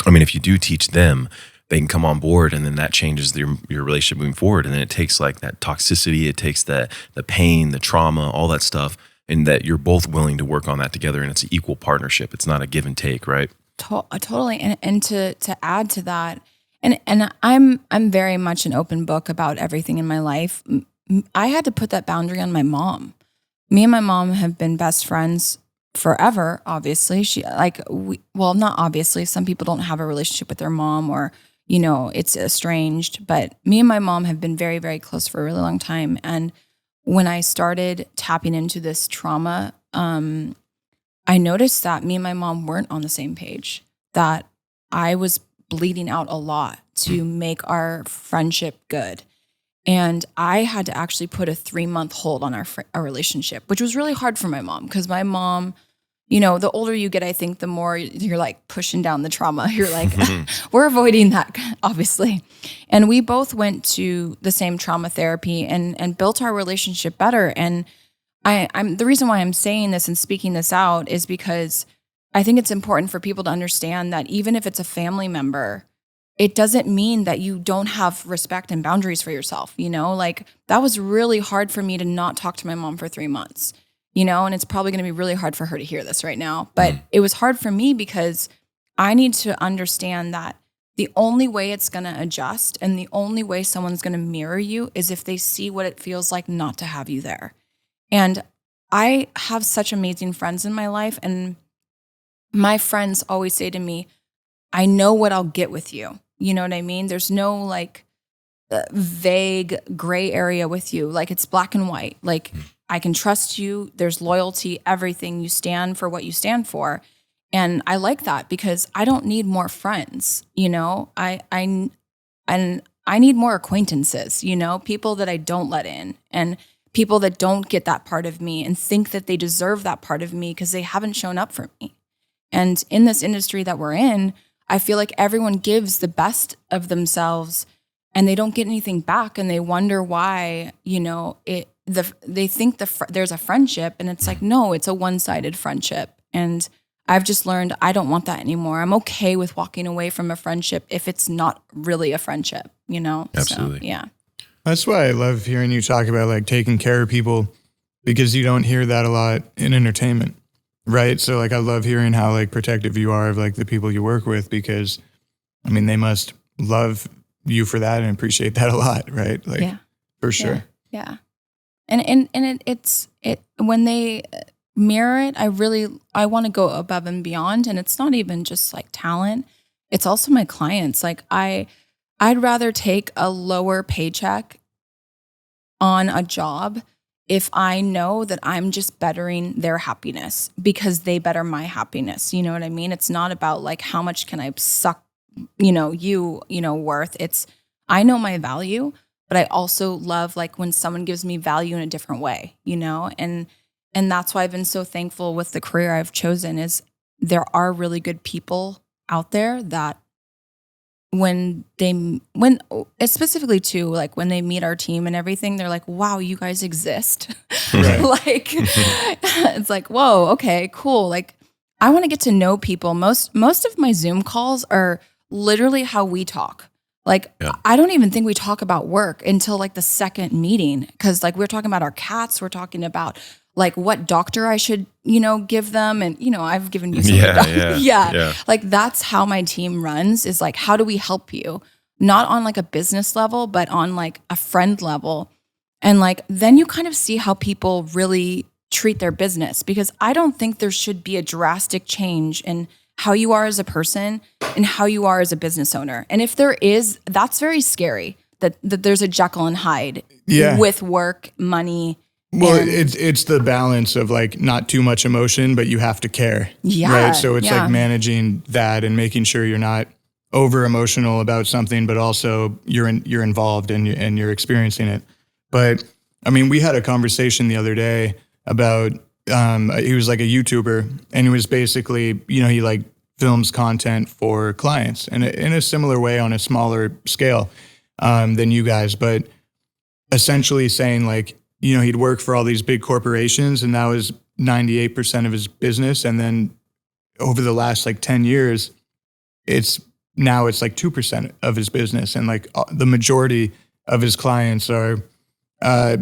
if you do teach them, they can come on board, and then that changes your relationship moving forward. And then it takes like that toxicity, it takes the pain, the trauma, all that stuff, and that you're both willing to work on that together. And it's an equal partnership. It's not a give and take, right? Totally. And to add to that, and I'm very much an open book about everything in my life. I had to put that boundary on my mom. Me and my mom have been best friends forever. Obviously, not obviously. Some people don't have a relationship with their mom, or, you know, it's estranged. But me and my mom have been very, very close for a really long time. And when I started tapping into this trauma, I noticed that me and my mom weren't on the same page, that I was bleeding out a lot to make our friendship good. And I had to actually put a 3-month hold on our relationship, which was really hard for my mom, because my mom, you know, the older you get, I think the more you're like pushing down the trauma. You're like, we're avoiding that, obviously. And we both went to the same trauma therapy and built our relationship better. And I'm the reason why I'm saying this and speaking this out is because I think it's important for people to understand that even if it's a family member, it doesn't mean that you don't have respect and boundaries for yourself, like that was really hard for me to not talk to my mom for 3 months, and it's probably going to be really hard for her to hear this right now. But it was hard for me because I need to understand that the only way it's going to adjust and the only way someone's going to mirror you is if they see what it feels like not to have you there. And I have such amazing friends in my life, and my friends always say to me, I know what I'll get with you. You know what I mean? There's no like vague gray area with you. Like it's black and white. Like I can trust you. There's loyalty, everything. You stand for what you stand for. And I like that because I don't need more friends. I need more acquaintances, people that I don't let in and people that don't get that part of me and think that they deserve that part of me because they haven't shown up for me. And in this industry that we're in, I feel like everyone gives the best of themselves and they don't get anything back, and they wonder why, they think there's a friendship, and it's like, no, it's a one-sided friendship. And I've just learned I don't want that anymore. I'm okay with walking away from a friendship if it's not really a friendship, Absolutely. So, yeah. That's why I love hearing you talk about like taking care of people, because you don't hear that a lot in entertainment. Right. So like, I love hearing how like protective you are of like the people you work with, because I mean, they must love you for that and appreciate that a lot. Right. Like for sure. Yeah. And it's when they mirror it, I want to go above and beyond. And it's not even just like talent. It's also my clients. Like I'd rather take a lower paycheck on a job if I know that I'm just bettering their happiness because they better my happiness. You know what I mean? It's not about like, how much can I suck, worth. It's, I know my value, but I also love like when someone gives me value in a different way, and that's why I've been so thankful with the career I've chosen is there are really good people out there that when specifically too, like when they meet our team and everything, they're like, wow, you guys exist. Right. Like, it's like, whoa, okay, cool. Like I want to get to know people. Most of my Zoom calls are literally how we talk. Like, I don't even think we talk about work until like the second meeting. Cause like we're talking about our cats. We're talking about like what doctor I should, give them. And, I've given you some. Yeah. Like that's how my team runs, is like, how do we help you? Not on like a business level, but on like a friend level. And like, then you kind of see how people really treat their business, because I don't think there should be a drastic change in how you are as a person and how you are as a business owner. And if there is, that's very scary that there's a Jekyll and Hyde with work, money. Well, it's the balance of like not too much emotion, but you have to care. Yeah. Right. So it's like managing that and making sure you're not over emotional about something, but also you're involved and you're experiencing it. But I mean, we had a conversation the other day about, he was like a YouTuber, and he was basically, he like films content for clients in a similar way on a smaller scale than you guys, but essentially saying like, he'd work for all these big corporations and that was 98% of his business. And then over the last like 10 years, it's like 2% of his business. And like the majority of his clients are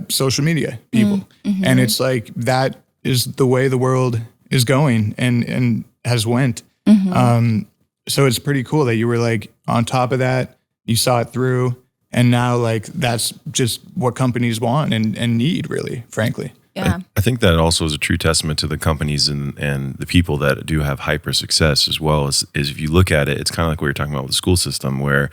social media people. Mm-hmm. And it's like, that is the way the world is going and has went. Mm-hmm. So it's pretty cool that you were like on top of that, you saw it through. And now, like, that's just what companies want and need, really, frankly. Yeah. I think that also is a true testament to the companies and the people that do have hyper success, as well as if you look at it, it's kind of like what you're talking about with the school system, where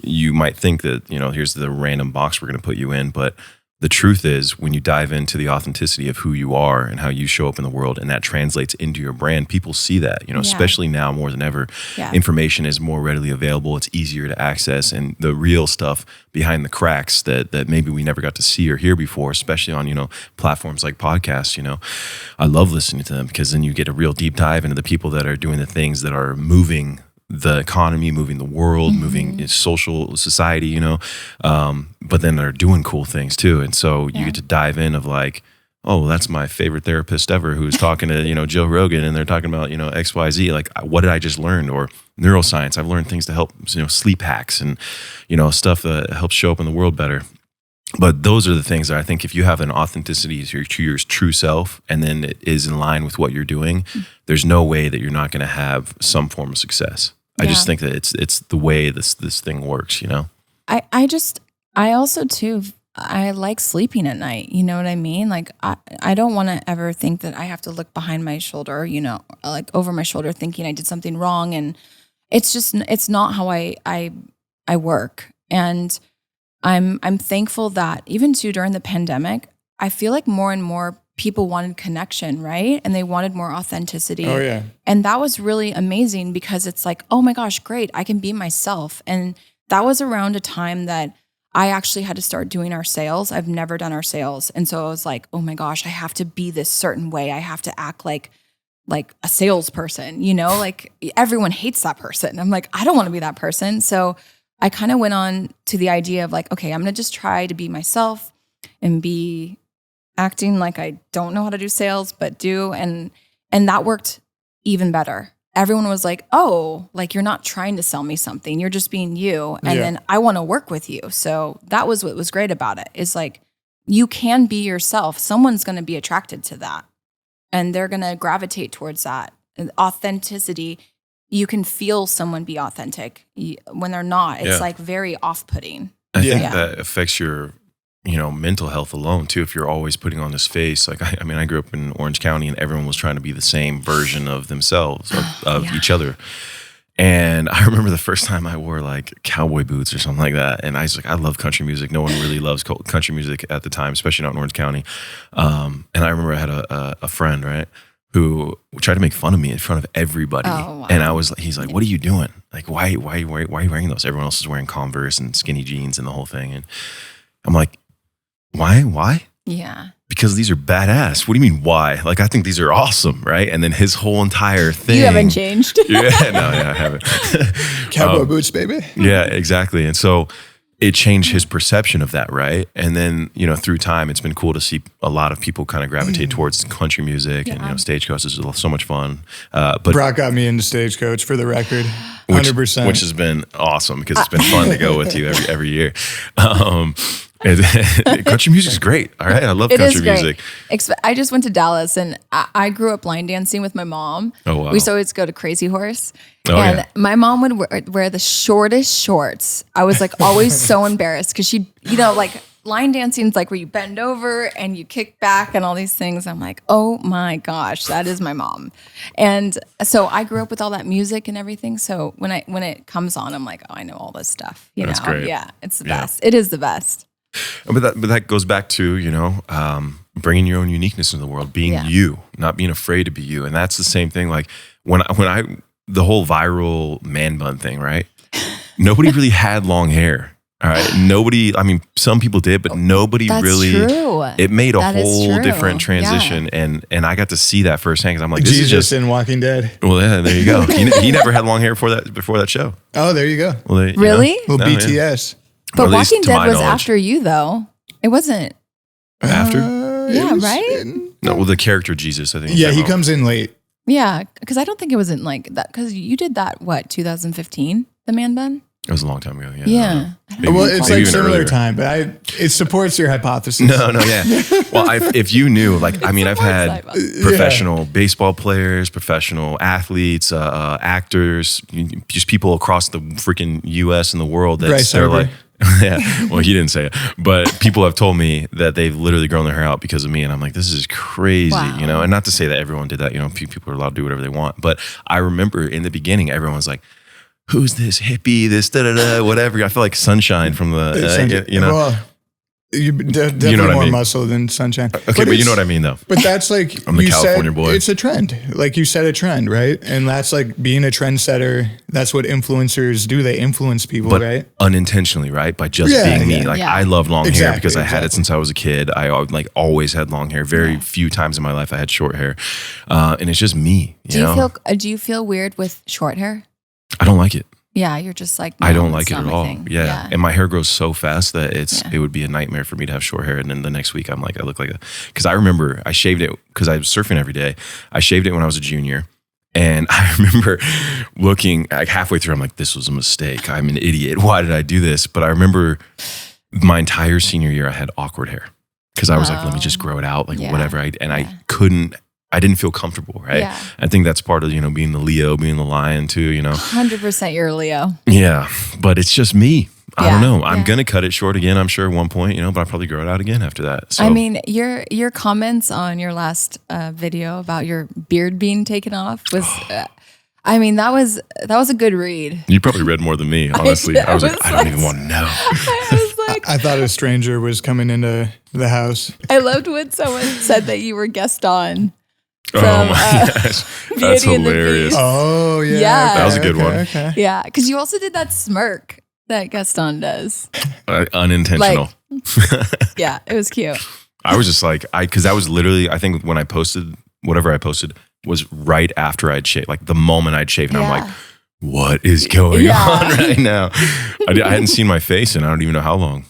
you might think that, here's the random box we're going to put you in. But the truth is, when you dive into the authenticity of who you are and how you show up in the world, and that translates into your brand, people see that, especially now more than ever. Yeah. Information is more readily available. It's easier to access, and the real stuff behind the cracks that maybe we never got to see or hear before, especially on, platforms like podcasts, I love listening to them, because then you get a real deep dive into the people that are doing the things that are moving the economy, moving the world, mm-hmm. moving social society, but then they're doing cool things too. And so you get to dive in of like, oh, that's my favorite therapist ever who's talking to, Joe Rogan, and they're talking about, XYZ, like, what did I just learn? Or neuroscience. I've learned things to help, sleep hacks and, stuff that helps show up in the world better. But those are the things that I think if you have an authenticity to your true self, and then it is in line with what you're doing, there's no way that you're not going to have some form of success. I just think that it's the way this thing works, I also too, I like sleeping at night. You know what I mean? Like I don't want to ever think that I have to look behind my shoulder, like over my shoulder thinking I did something wrong. And it's not how I work. And I'm thankful that even too during the pandemic, I feel like more and more people wanted connection, right? And they wanted more authenticity. Oh yeah. And that was really amazing because it's like, oh my gosh, great. I can be myself. And that was around a time that I actually had to start doing our sales. I've never done our sales. And so I was like, oh my gosh, I have to be this certain way. I have to act like a salesperson, like everyone hates that person. I'm like, I don't want to be that person. So I kind of went on to the idea of like, okay, I'm going to just try to be myself and be acting like I don't know how to do sales, but do. And that worked even better. Everyone was like, oh, like you're not trying to sell me something. You're just being you. And then I want to work with you. So that was what was great about it is like, you can be yourself. Someone's going to be attracted to that and they're going to gravitate towards that. And authenticity, you can feel someone be authentic when they're not. It's like very off-putting. I think that affects your, mental health alone too. If you're always putting on this face, like, I grew up in Orange County and everyone was trying to be the same version of themselves, of each other. And I remember the first time I wore like cowboy boots or something like that. And I was like, I love country music. No one really loves country music at the time, especially not in Orange County. And I remember I had a friend, right, who tried to make fun of me in front of everybody. Oh, wow. And he's like, what are you doing? Like, why are you wearing those? Everyone else is wearing Converse and skinny jeans and the whole thing. And I'm like, why? Yeah. Because these are badass. What do you mean, why? Like, I think these are awesome, right? And then his whole entire thing. You haven't changed. I haven't. Cowboy boots, baby. Yeah, exactly. And so it changed his perception of that, right? And then, through time, it's been cool to see a lot of people kind of gravitate towards country music and, Stagecoach is so much fun. But Brock got me into Stagecoach for the record, 100%. Which has been awesome because it's been fun to go with you every year. Country music is great. All right. I love country music. I just went to Dallas and I grew up line dancing with my mom. Oh, wow. We used to always go to Crazy Horse. And my mom would wear the shortest shorts. I was like always so embarrassed because she, like line dancing is like where you bend over and you kick back and all these things. I'm like, oh my gosh, that is my mom. And so I grew up with all that music and everything. So when it comes on, I'm like, oh, I know all this stuff. That's great. Yeah, it's the best. It is the best. But that goes back to, bringing your own uniqueness into the world, being you, not being afraid to be you. And that's the same thing. Like when I the whole viral man bun thing, right? Nobody really had long hair. All right. Nobody, some people did, but nobody That's really, true. It made a whole different transition. Yeah. And I got to see that firsthand because I'm like, this Jesus is just in Walking Dead. Well, yeah, there you go. He never had long hair before that show. Oh, there you go. Well, really? Well, BTS. But Walking Dead was after you though. It wasn't. After? Yeah, right? No, well, the character Jesus, I think. Yeah, he comes in late. Yeah, because I don't think it wasn't like that. Because you did that, 2015, the man bun? It was a long time ago. Yeah. Well, it's like similar time, but it supports your hypothesis. No, yeah. Well, if you knew, like, I've had professional baseball players, professional athletes, actors, just people across the freaking U.S. and the world they're like, yeah. Well, he didn't say it, but people have told me that they've literally grown their hair out because of me, and I'm like, this is crazy, wow. And not to say that everyone did that, people are allowed to do whatever they want, but I remember in the beginning, everyone was like, who's this hippie, this da-da-da, whatever. I feel like Sunshine from the, Well, you definitely more muscle than Sunshine. Okay, but you know what I mean, though. But that's like, I'm the California boy. It's a trend. Like you said, a trend, right? And that's like being a trendsetter. That's what influencers do. They influence people, but right? Unintentionally, right? By just being me. Like I love long hair because I had it since I was a kid. I like always had long hair. Very few times in my life I had short hair. And it's just me. Do you feel weird with short hair? I don't like it. Yeah, you're just like, I don't like it at all. Yeah. And my hair grows so fast that it would be a nightmare for me to have short hair. And then the next week I look like because I remember I shaved it because I was surfing every day. I shaved it when I was a junior And I remember looking like halfway through, I'm like, this was a mistake. I'm an idiot. Why did I do this? But I remember my entire senior year, I had awkward hair because I was like, let me just grow it out, like whatever. I didn't feel comfortable, right? Yeah. I think that's part of, being the Leo, being the lion too, 100% you're a Leo. Yeah, but it's just me. I don't know. I'm Yeah. going to cut it short again, I'm sure at one point, but I'll probably grow it out again after that. So I mean, your comments on your last video about your beard being taken off was, that was a good read. you probably read more than me, honestly. I was like, I don't even want to know. I was like, I thought a stranger was coming into the house. I loved when someone said that you were Gaston. Oh my gosh. That's Beauty and the hilarious. Beast. Oh, yeah. Yeah. That was a good one. Okay. Yeah, because you also did that smirk that Gaston does. Unintentional. Yeah, it was cute. I was just like, because that was literally, I think when I posted, whatever I posted was right after I'd shaved, like the moment I'd shaved. And I'm like, what is going on right now? I hadn't seen my face and I don't even know how long.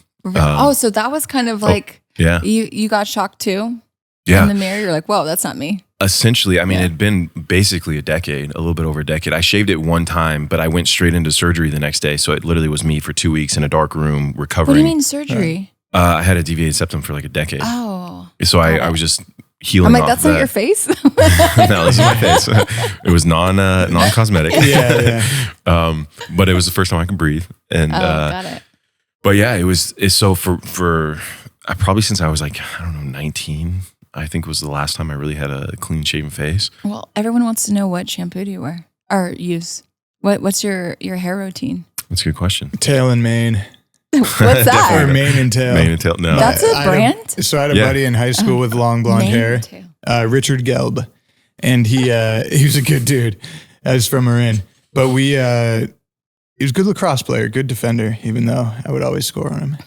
So that was kind of like, you got shocked too? Yeah. In the mirror, you're like, whoa, that's not me. Essentially, I mean, it'd been basically a little bit over a decade. I shaved it one time, but I went straight into surgery the next day. So it literally was me for 2 weeks in a dark room recovering. What do you mean surgery? I had a deviated septum for like a decade. Oh. So I was just healing I'm like, off that's that. not your face? No, this is my face. It was non-cosmetic. Yeah. But it was the first time I could breathe. And got it. but yeah, it's so for probably since I was like, I don't know, 19, I think was the last time I really had a clean shaven face. Well, everyone wants to know what shampoo do you wear or use. What's your hair routine? That's a good question. Tail and mane. What's that? Or mane and tail. Mane and tail. No. That's a brand? So I had a buddy in high school with long blonde Mane hair, and Richard Gelb, and he was a good dude. I was from Marin, but he was a good lacrosse player, good defender, even though I would always score on him.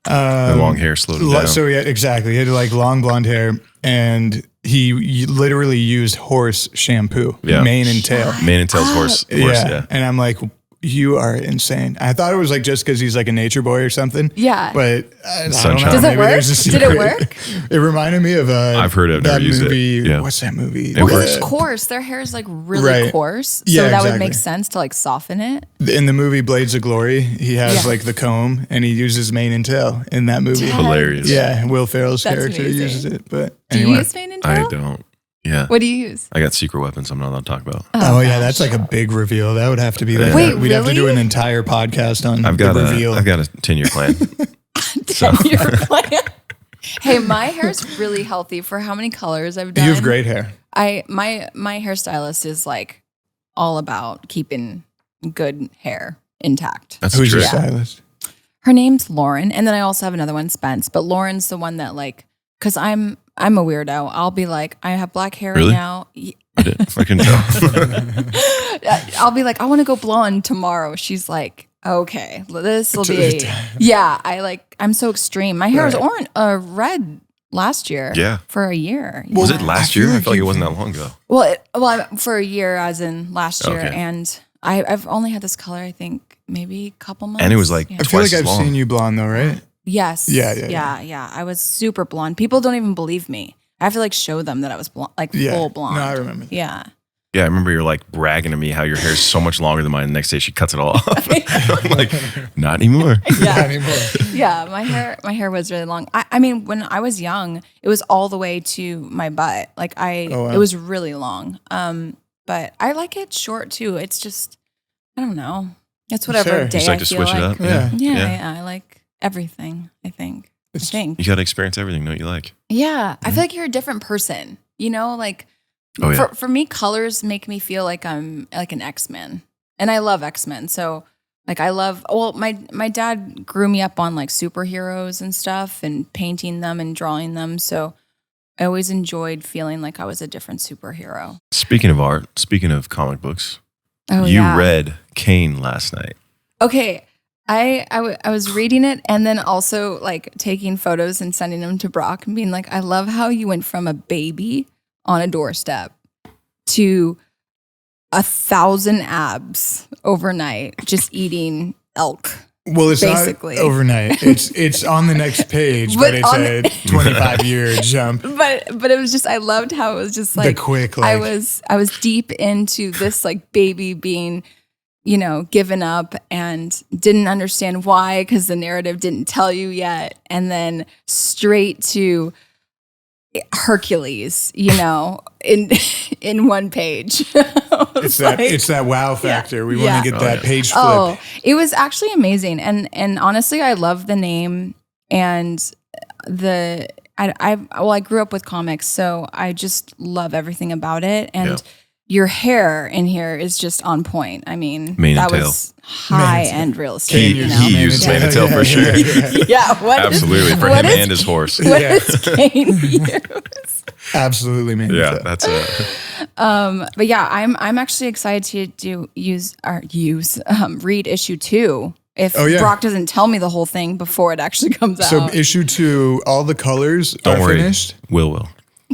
The long hair slowed him down. So yeah, exactly. He had like long blonde hair, and he literally used horse shampoo, mane and tail. Mane and tail's horse. Yeah. And I'm like, you are insane. I thought it was like just because he's like a nature boy or something. Yeah. But I don't Sunshine. know. Does it Maybe work? there's a Did secret. it work? It reminded me of I've heard it. I've that never used movie. it. Yeah. What's that movie? It Well, works. it's coarse. Their hair is like really coarse. So Yeah, that would exactly. make sense to like soften it. In the movie Blades of Glory, he has like the comb and he uses mane and tail in that movie. Hilarious. Yeah, Will Ferrell's That's character amazing. uses it. But Do anyway. you use mane and tail? I don't. Yeah. What do you use? I got secret weapons I'm not allowed to talk about. Oh yeah, that's like a big reveal. That would have to be that. Wait, We'd have to do really? an entire podcast on I've got the reveal. I've got a 10-year plan. 10-year plan. Hey, my hair's really healthy for how many colors I've done. You have great hair. My hairstylist is like all about keeping good hair intact. That's Who's true. your stylist? Her name's Lauren, and then I also have another one, Spence. But Lauren's the one that like, because I'm a weirdo. I'll be like, I have black hair Really? now. I can tell. I'll be like, I want to go blonde tomorrow. She's like, okay, this will To be. the time. Yeah, I'm so extreme. My hair was orange, red last year. Yeah. For a year. Was Yeah. it last I feel year? I like feel like it you- wasn't that long ago. Well, for a year, as in last year, Okay. and I've only had this color, I think, maybe a couple months. And it was like Yeah. I feel like Twice as I've long. seen you blonde though, right? Yes. Yeah. I was super blonde. People don't even believe me. I have to like show them that I was blonde, like Yeah. full blonde. No, I remember that. Yeah. Yeah, I remember you're like bragging to me how your hair's so much longer than mine. The next day she cuts it all off. I'm like, not anymore. Not Yeah. anymore. Yeah. My hair was really long. I mean, when I was young, it was all the way to my butt. Like Oh, wow. it was really long. But I like it short too. It's just, I don't know. It's whatever Sure. day Just like I to feel switch it like. up. Yeah. Yeah. I like everything, I think. You got to experience everything, don't you like? Yeah. I feel like you're a different person, you know, like Oh, yeah. for me, colors make me feel like I'm like an X-Men, and I love X-Men. So like my dad grew me up on like superheroes and stuff and painting them and drawing them. So I always enjoyed feeling like I was a different superhero. Speaking of art, speaking of comic books, Oh, you yeah. read Kane last night. Okay. I was reading it and then also like taking photos and sending them to Brock and being like, I love how you went from a baby on a doorstep to 1,000 abs overnight, just eating elk Well, it's basically. not overnight. It's on the next page, but it's a 25-year jump. But it was just, I loved how it was just like The quick, I was deep into this like baby being, given up and didn't understand why, because the narrative didn't tell you yet, and then straight to Hercules, in one page. It's that wow factor. We want to get that page flip. Oh, it was actually amazing, and honestly, I love the name and I grew up with comics, so I just love everything about it, and your hair in here is just on point. I mean, Mane that and tail. was high-end real estate. He uses mane and tail for sure. Absolutely, for him and his horse. What does Kane use? Absolutely, man. Yeah, that's but yeah, I'm actually excited to read issue 2. If Brock doesn't tell me the whole thing before it actually comes out. So issue 2, all the colors Don't are worry. finished. Will.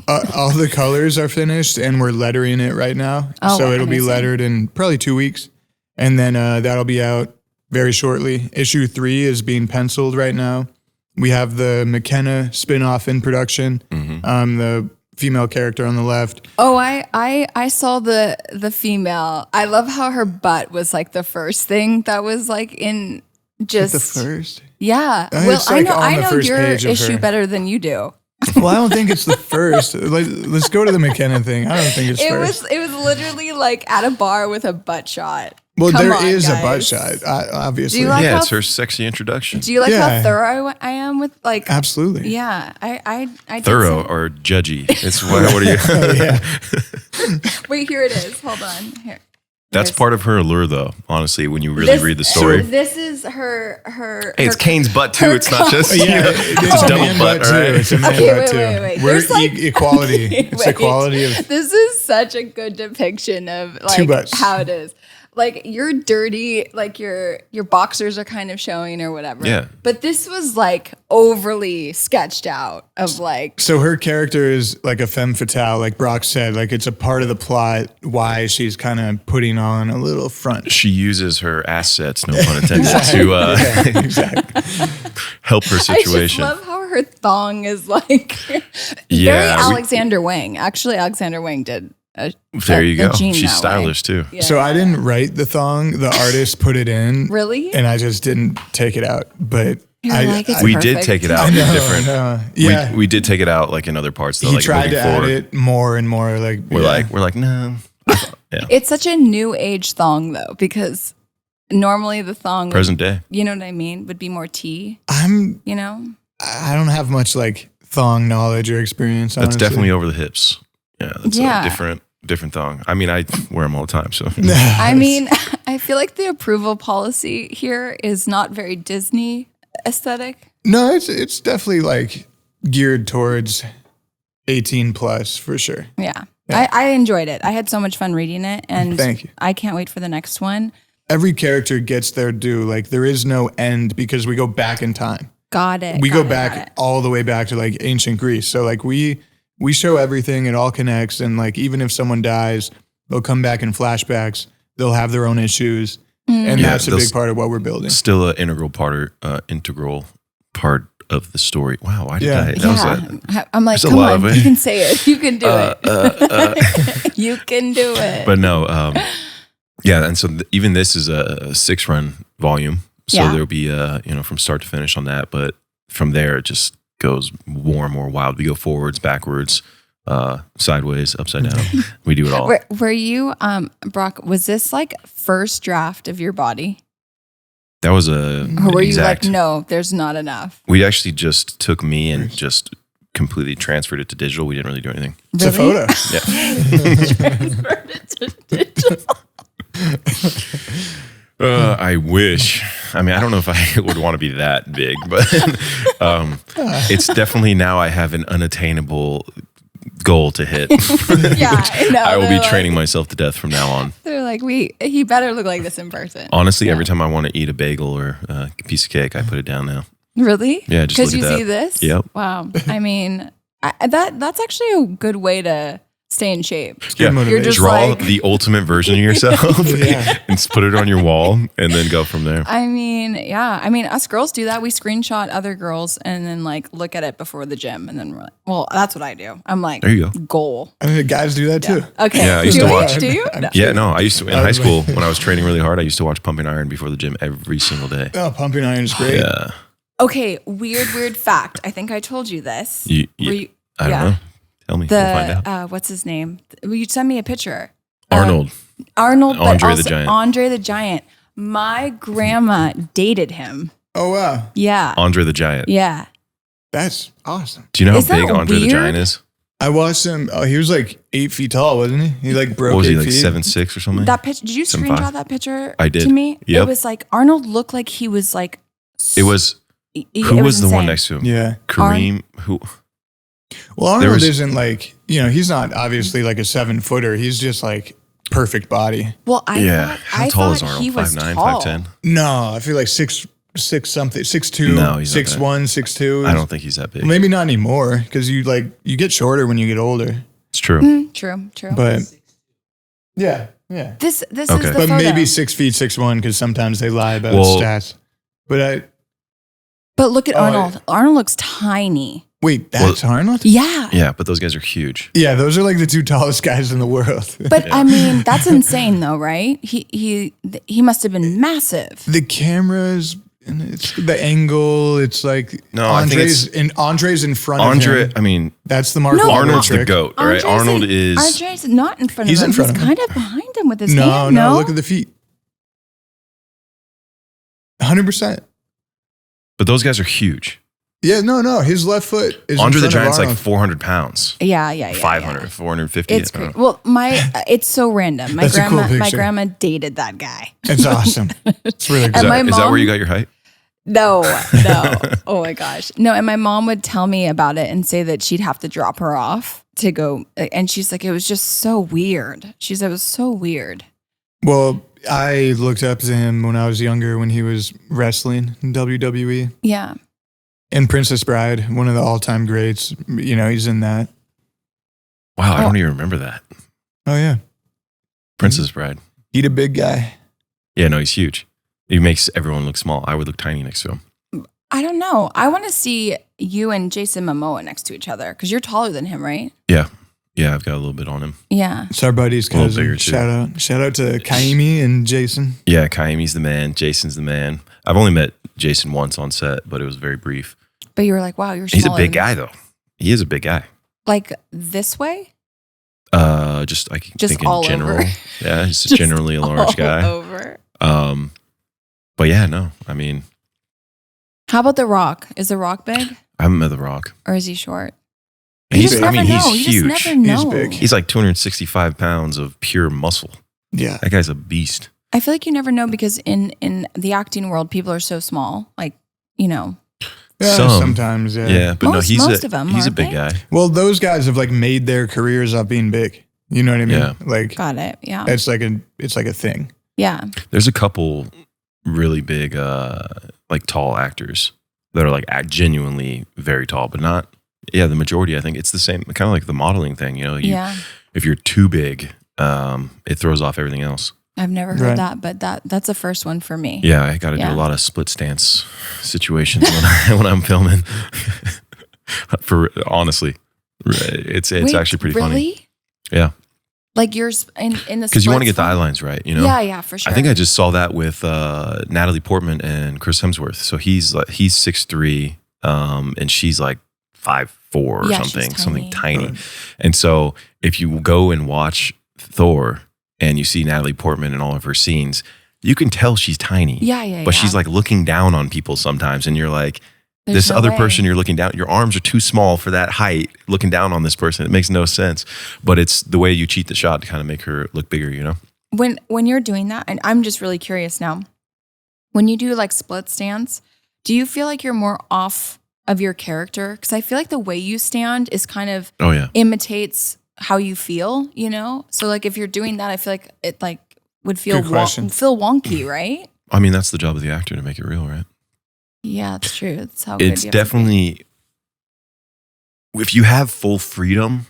All the colors are finished, and we're lettering it right now. So it'll be lettered in probably 2 weeks, and then that'll be out very shortly. Issue 3 is being penciled right now. We have the McKenna spinoff in production. The female character on the left. Oh, I saw the female. I love how her butt was like the first thing that was like in just the first. Yeah. Well, I know your issue better than you do. Well, I don't think it's the first. Let's go to the McKenna thing. I don't think it's first. It was literally like at a bar with a butt shot. Well, there is a butt shot, obviously. It's her sexy introduction. Do you like how thorough I am with like? Absolutely. Yeah, I thorough or judgy. It's what are you? Wait, here it is. Hold on. Here. That's part of her allure, though. Honestly, when you really read the story, this is her. Hey, it's Kane's butt too. It's not just it's a double butt, right? It's a man butt too. Wait. We're equality. It's equality of. This is such a good depiction of like how it is. Like you're dirty, like your boxers are kind of showing or whatever. Yeah. But this was like overly sketched out of like. So her character is like a femme fatale, like Brock said. Like it's a part of the plot why she's kind of putting on a little front. She uses her assets, no pun intended, to help her situation. I just love how her thong is like very Alexander Wang. Actually, Alexander Wang did. There you go. She's stylish too. Yeah. So I didn't write the thong. The artist put it in. Really? And I just didn't take it out. But we did take it out. Yeah. We did take it out like in other parts though. He like tried to add it more and more. Like we're like no. Yeah. It's such a new age thong though, because normally the thong present day. You know what I mean? Would be more tea. I don't have much like thong knowledge or experience. That's honestly. definitely over the hips. Yeah, that's a different thong. I mean, I wear them all the time. So I mean, I feel like the approval policy here is not very Disney aesthetic. No, it's definitely like geared towards 18 plus for sure. Yeah. I enjoyed it. I had so much fun reading it, and thank you. I can't wait for the next one. Every character gets their due. Like there is no end because we go back in time. Got it. We go back all the way back to like ancient Greece. So like we show everything, it all connects, and like even if someone dies, they'll come back in flashbacks, they'll have their own issues, and that's a big part of what we're building. Still an integral part of the story. Wow, why did I? I'm like, come on, you can say it. You can do it. You can do it. But no, and so even this is a 6-run volume, so there'll be from start to finish on that, but from there it just goes more and more wild. We go forwards, backwards, sideways, upside down. We do it all. Were you, Brock, was this like first draft of your body? That was or were you like, no, there's not enough? We actually just took me and just completely transferred it to digital. We didn't really do anything. It's a photo. Yeah. Transferred it to digital. I wish. I mean, I don't know if I would want to be that big, but it's definitely now I have an unattainable goal to hit. Yeah, I know. I will be training myself to death from now on. They're like, he better look like this in person. Honestly, every time I want to eat a bagel or a piece of cake, I put it down now. Really? Yeah, just because look at you that. see this. Yep. Wow. I mean, that's actually a good way to stay in shape. Yeah. You're just Draw like- the ultimate version of yourself Yeah. and put it on your wall and then go from there. I mean, yeah. I mean, us girls do that. We screenshot other girls and then like look at it before the gym. And then we're like, well, that's what I do. I'm like, There you go. goal. I mean, the guys do that too. Okay. Yeah, I used do to we? watch- Do you? No. Yeah, no, I used to, in high school, when I was training really hard, I used to watch Pumping Iron before the gym every single day. Oh, pumping iron is great. Yeah. Okay. Weird fact. I think I told you this. You, Were you- I don't know. Tell me. We'll find out. What's his name? Will you send me a picture? Arnold. Arnold, but Andre the also Giant. Andre the Giant. My grandma dated him. Oh wow, Yeah. Andre the Giant. Yeah. that's awesome. Do you know how Is that big Andre the weird? Giant is? I watched him. Oh, he was like 8 feet tall, wasn't he? He like broke What was 8 he, like feet. 7'6" or something? That picture. Did you 7'5". screenshot that picture? I did. To me, Yep. it was like Arnold looked like he was like. It was, who was the one next to him? Yeah. Kareem, who? Well, Arnold was- isn't like, he's not obviously like a 7-footer. He's just like perfect body. Well, I Yeah. thought, How I tall is thought Arnold? he was 5'9", tall. 5'10"? No, I feel like 6 something, 6'2", No, he's not 6'1", 6'2". I don't think he's that big. Maybe not anymore because you get shorter when you get older. It's true. True. But yeah. This Okay. is the But photo. maybe 6 feet 6'1" because sometimes they lie about Well- stats. But But look at Oh, Arnold. Arnold looks tiny. wait, that's Arnold? Yeah. Yeah, but those guys are huge. Yeah, those are like the 2 tallest guys in the world. But I mean, that's insane though, right? He must have been massive. The cameras and it's the angle. It's like No, I think Andre's in front Andre, of him. I mean, That's the Mark No. Wahlberg Arnold's the trick. GOAT, right? Arnold is, Andre's not in front He's of him. in front He's of him. kind of behind him with his No, hand. no, look at the feet. 100%. but those guys are huge. Yeah, no. His left foot is Andre in the front of Giant's like Arnold. 400 pounds. Yeah. 500, 450. It's I don't great. know. Well, it's so random. My That's a cool my picture. grandma dated that guy. It's awesome. It's really And good. my Is that mom- where you got your height? No. Oh my gosh. No, and my mom would tell me about it and say that she'd have to drop her off to go. And she's like, it was just so weird. She said it was so weird. Well, I looked up to him when I was younger when he was wrestling in WWE. Yeah. And Princess Bride, one of the all-time greats. He's in that. Wow, I don't even remember that. Oh, yeah. Princess Bride. He's a big guy. Yeah, no, he's huge. He makes everyone look small. I would look tiny next to him. I don't know. I want to see you and Jason Momoa next to each other because you're taller than him, right? Yeah. Yeah, I've got a little bit on him. Yeah. It's our buddy's A little cousin. bigger, too. Shout out to Kaimi and Jason. Yeah, Kaimi's the man. Jason's the man. I've only met Jason once on set, but it was very brief. But you were like, wow, you're He's a smaller big than guy, though. He is a big guy. Like this way? Just I can Just think in all general. over. Yeah, he's Just generally a large all guy. Over. But yeah, no. I mean, How about The Rock? Is The Rock big I haven't met The Rock. or is he short? He's, big. I mean, never know. he's You huge. just never know. He's big. He's like 265 pounds of pure muscle. Yeah. That guy's a beast. I feel like you never know because in the acting world, people are so small. Like, Yeah, Some. sometimes, yeah. Yeah, but Most- no, most of 'em, he's a aren't big they? guy. Well, those guys have like made their careers off being big. You know what I mean? Yeah. Like got it. Yeah. it's like a thing. Yeah. There's a couple really big, like tall actors that are like genuinely very tall, but not. Yeah, the majority. I think it's the same, kind of like the modeling thing. Yeah. If you're too big, it throws off everything else. I've never heard Right. that, but that's the first one for me. Yeah, I got to do Yeah. a lot of split stance situations when I'm filming. For honestly, it's Wait, actually pretty funny. really? Yeah, Like yours in the because you want to get the eye splits? lines right. You know. Yeah, for sure. I think I just saw that with Natalie Portman and Chris Hemsworth. So he's 6'3", and she's like 5'4" or Yeah, she's something tiny. tiny. And so if you go and watch Thor and you see Natalie Portman in all of her scenes, you can tell she's tiny. Yeah. But she's like looking down on people sometimes, and you're like, There's this no other way. person you're looking down, your arms are too small for that height, looking down on this person. It makes no sense. But it's the way you cheat the shot to kind of make her look bigger, you know? When you're doing that, and I'm just really curious now, when you do like split stance, do you feel like you're more off of your character? Because I feel like the way you stand is kind of Oh, yeah. imitates how you feel, you know? So like if you're doing that, I feel like it like would feel Good question. feel wonky, right? I mean, that's the job of the actor to make it real, right? Yeah, that's true. That's how good It's you have to be. definitely, if you have full freedom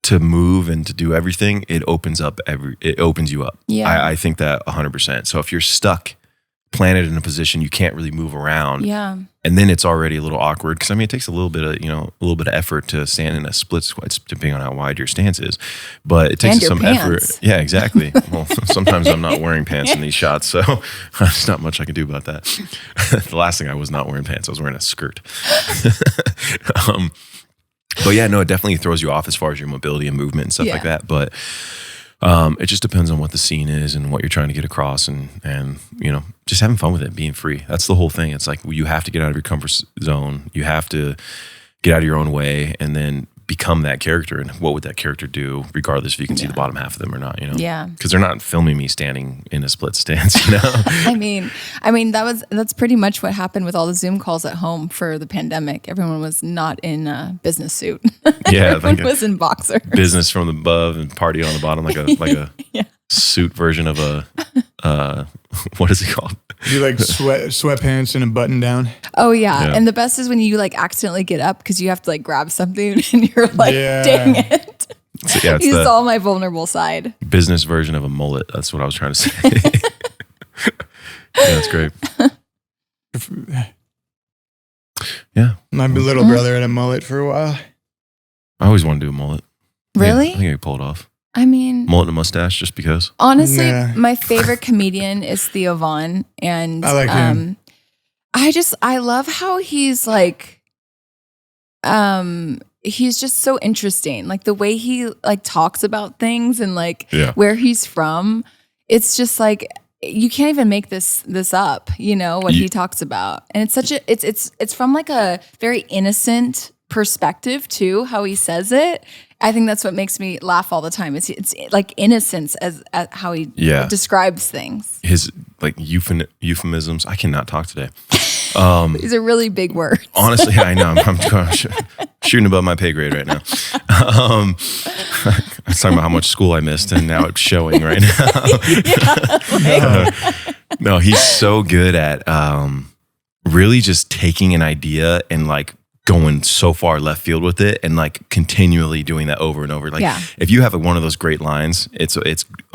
to move and to do everything, it opens you up. Yeah. I think that 100%. So if you're stuck, planted in a position you can't really move around, Yeah. and then it's already a little awkward, because I mean it takes a little bit of effort to stand in a split squat, depending on how wide your stance is, but it takes And your some pants. effort. Yeah, exactly. Well, sometimes I'm not wearing pants in these shots, so there's not much I can do about that. The last thing I was not wearing pants, I was wearing a skirt. But yeah, no, it definitely throws you off as far as your mobility and movement and stuff like that. But it just depends on what the scene is and what you're trying to get across, and just having fun with it, being free. That's the whole thing. It's like you have to get out of your comfort zone. You have to get out of your own way, and then become that character. And what would that character do, regardless if you can see the bottom half of them or not? Yeah. Because they're not filming me standing in a split stance. I mean, that's pretty much what happened with all the Zoom calls at home for the pandemic. Everyone was not in a business suit. Yeah, Everyone was in boxers. Business from above and party on the bottom, like a suit version of a what is it called? You like sweatpants and a button down. Oh yeah. And the best is when you like accidentally get up because you have to like grab something and you're like, dang it. So, yeah, it's you the saw my vulnerable side. business version of a mullet. That's what I was trying to say. Yeah, that's great. Yeah. My little brother had a mullet for a while. I always wanted to do a mullet. Really? I think I could pull it off. I mean, Mullet and a mustache, just because. honestly, Yeah. my favorite comedian is Theo Vaughn, and I like him. I love how he's like, he's just so interesting. Like the way he like talks about things and like where he's from. It's just like you can't even make this up. What he talks about, and it's such a it's from like a very innocent perspective too. How he says it. I think that's what makes me laugh all the time. It's like innocence as how he describes things. His like euphemisms. I cannot talk today. These are really big words. Honestly, I know. I'm shooting above my pay grade right now. I was talking about how much school I missed, and now it's showing right now. No, he's so good at really just taking an idea and like going so far left field with it, and like continually doing that over and over. Like if you have one of those great lines, it's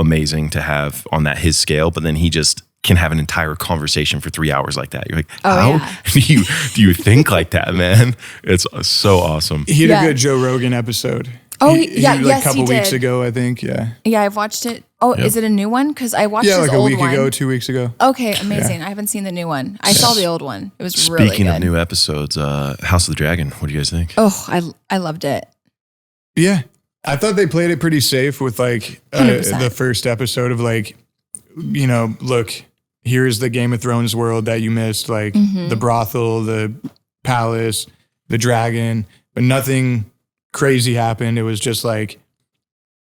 amazing to have on his scale, but then he just can have an entire conversation for 3 hours like that. You're like, how do you think like that, man? It's so awesome. He had a good Joe Rogan episode. Oh, he yes, a couple he did. weeks ago, I think. Yeah. Yeah, I've watched it. Oh, is it a new one? Because I watched his like old a week one. ago, 2 weeks ago. Okay, amazing. I haven't seen the new one. I saw the old one. It was really good. Speaking of new episodes, House of the Dragon, what do you guys think? Oh, I loved it. Yeah. I thought they played it pretty safe with like 100%. the first episode of like, look, here's the Game of Thrones world that you missed, like the brothel, the palace, the dragon, but nothing crazy happened. It was just like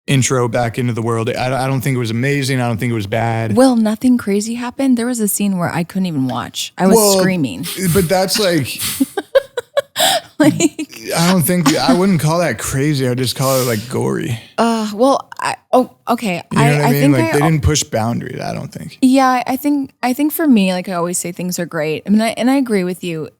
intro back into the world. I don't think it was amazing. I don't think it was bad. Well, nothing crazy happened. There was a scene where I couldn't even watch. I was screaming. But that's like, I wouldn't call that crazy. I would just call it like gory. Okay. You know what I mean? think like they didn't push boundaries, I don't think. Yeah, I think for me, like I always say, things are great. I mean, I agree with you.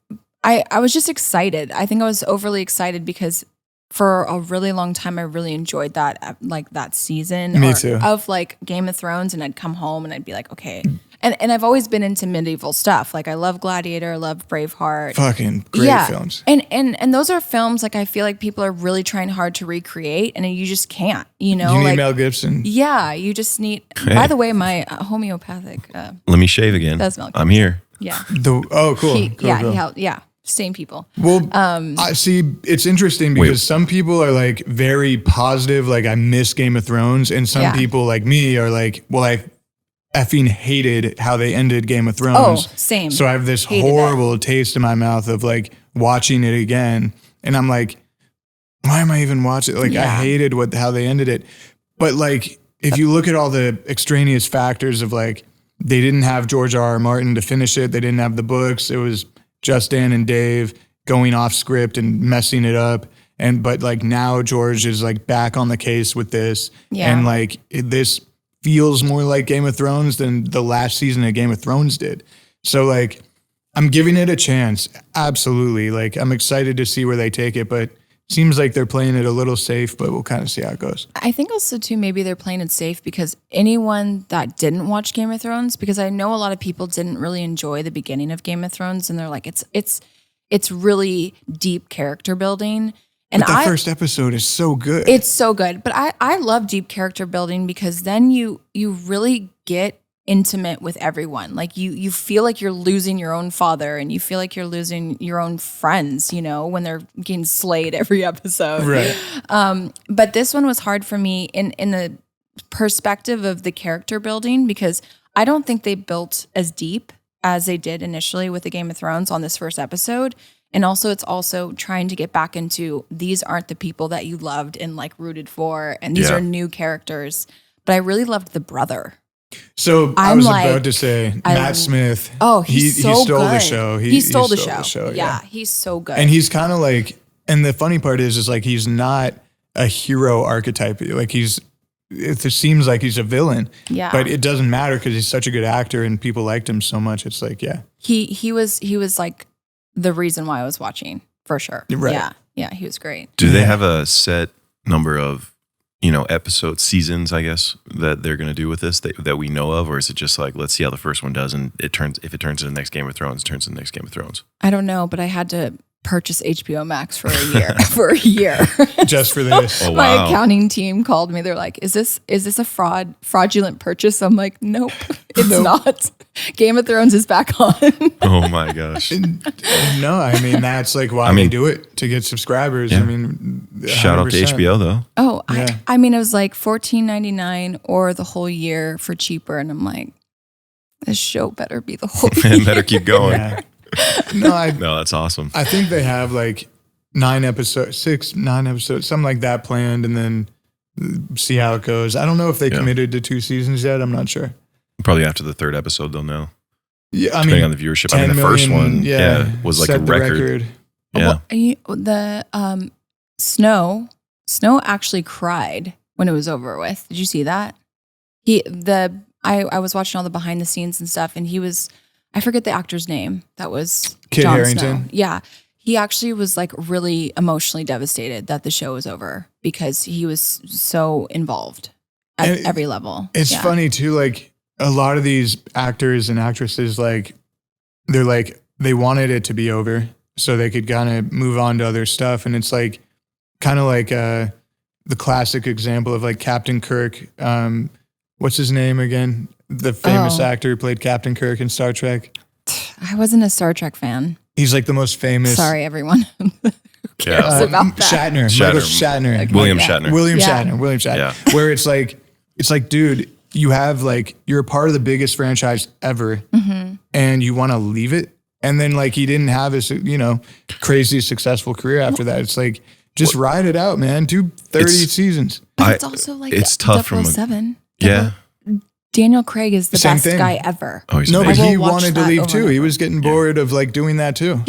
I was just excited. I think I was overly excited because for a really long time, I really enjoyed that season. Me too. Of like Game of Thrones, and I'd come home and I'd be like, okay. And I've always been into medieval stuff. Like I love Gladiator, I love Braveheart. Fucking great films. And those are films like I feel like people are really trying hard to recreate, and you just can't. You need Mel Gibson. Yeah, you just need. Hey. By the way, my homeopathic. Let me shave again. That's Mel Gibson. I'm here. Yeah. Cool. Same people. Well, I see. It's interesting because some people are like very positive, like I miss Game of Thrones, and some people like me are like, well, I effing hated how they ended Game of Thrones. Oh, same. So I have this horrible taste in my mouth of like watching it again, and I'm like, why am I even watching? Like I hated how they ended it. But like, if you look at all the extraneous factors of like, they didn't have George R.R. Martin to finish it. They didn't have the books. It was just Dan and Dave going off script and messing it up. But like now George is like back on the case with this. Yeah. And like this feels more like Game of Thrones than the last season of Game of Thrones did. So like I'm giving it a chance. Absolutely. Like I'm excited to see where they take it, but seems like they're playing it a little safe, but we'll kind of see how it goes. I think also too, maybe they're playing it safe because anyone that didn't watch Game of Thrones, because I know a lot of people didn't really enjoy the beginning of Game of Thrones, and they're like, it's really deep character building. And But the first episode is so good. It's so good. But I love deep character building because then you really get intimate with everyone. Like you feel like you're losing your own father, and you feel like you're losing your own friends, you know, when they're getting slayed every episode. Right. But this one was hard for me in the perspective of the character building, because I don't think they built as deep as they did initially with the Game of Thrones on this first episode. And also, it's also trying to get back into, these aren't the people that you loved and like rooted for, and these are new characters. But I really loved the brother. So I was about to say Matt Smith. Oh, he stole the show. He stole the show. Yeah, he's so good. And he's kind of like, and the funny part is like he's not a hero archetype. Like it seems like he's a villain. Yeah. But it doesn't matter because he's such a good actor and people liked him so much. It's like, yeah. He was like the reason why I was watching, for sure. Right. Yeah, he was great. Do they have a set number of, episode seasons, I guess, that they're going to do with this that we know of? Or is it just like, let's see how the first one does, and if it turns into the next Game of Thrones, it turns into the next Game of Thrones? I don't know, but I had to purchase HBO Max for a year. Just for this. Oh, wow. My accounting team called me. They're like, is this a fraudulent purchase? I'm like, nope, it's not. Game of Thrones is back on. Oh my gosh. No, I mean, that's like why we do it, to get subscribers. Yeah. I mean, 100%. Shout out to HBO though. Oh, Yeah. I mean, it was like $14.99 or the whole year for cheaper. And I'm like, this show better be the whole year. And better keep going. Yeah. No, No, that's awesome. I think they have like 9 episodes, something like that planned, and then see how it goes. I don't know if they committed to 2 seasons yet. I'm not sure. Probably after the 3rd episode, they'll know. Yeah, I Depending mean, on the viewership. I mean, the first one, was like a set the record. Yeah. The Snow actually cried when it was over with. Did you see that? I was watching all the behind the scenes and stuff, and I forget the actor's name. That was Kit Jon Harington. Snow. Yeah. He actually was like really emotionally devastated that the show was over because he was so involved at every level. It's funny too, like a lot of these actors and actresses, like they wanted it to be over so they could kind of move on to other stuff. And it's like kind of like the classic example of like Captain Kirk. What's his name again? The famous actor who played Captain Kirk in Star Trek. I wasn't a Star Trek fan. He's like the most famous. Sorry, everyone. Who cares Yeah. about that? Michael Shatner. Okay. William Yeah. Shatner. William Shatner. Yeah. Where it's like, dude, you have like, you're a part of the biggest franchise ever, and you want to leave it. And then like, he didn't have his, crazy successful career after that. It's like, just ride it out, man. Do 30 seasons. But it's also like it's tough from 007. Yeah. Daniel Craig is the Same best thing. guy ever. Oh, he's No, but amazing. he will watch wanted to that leave over too. and He over. was getting bored of like doing that too.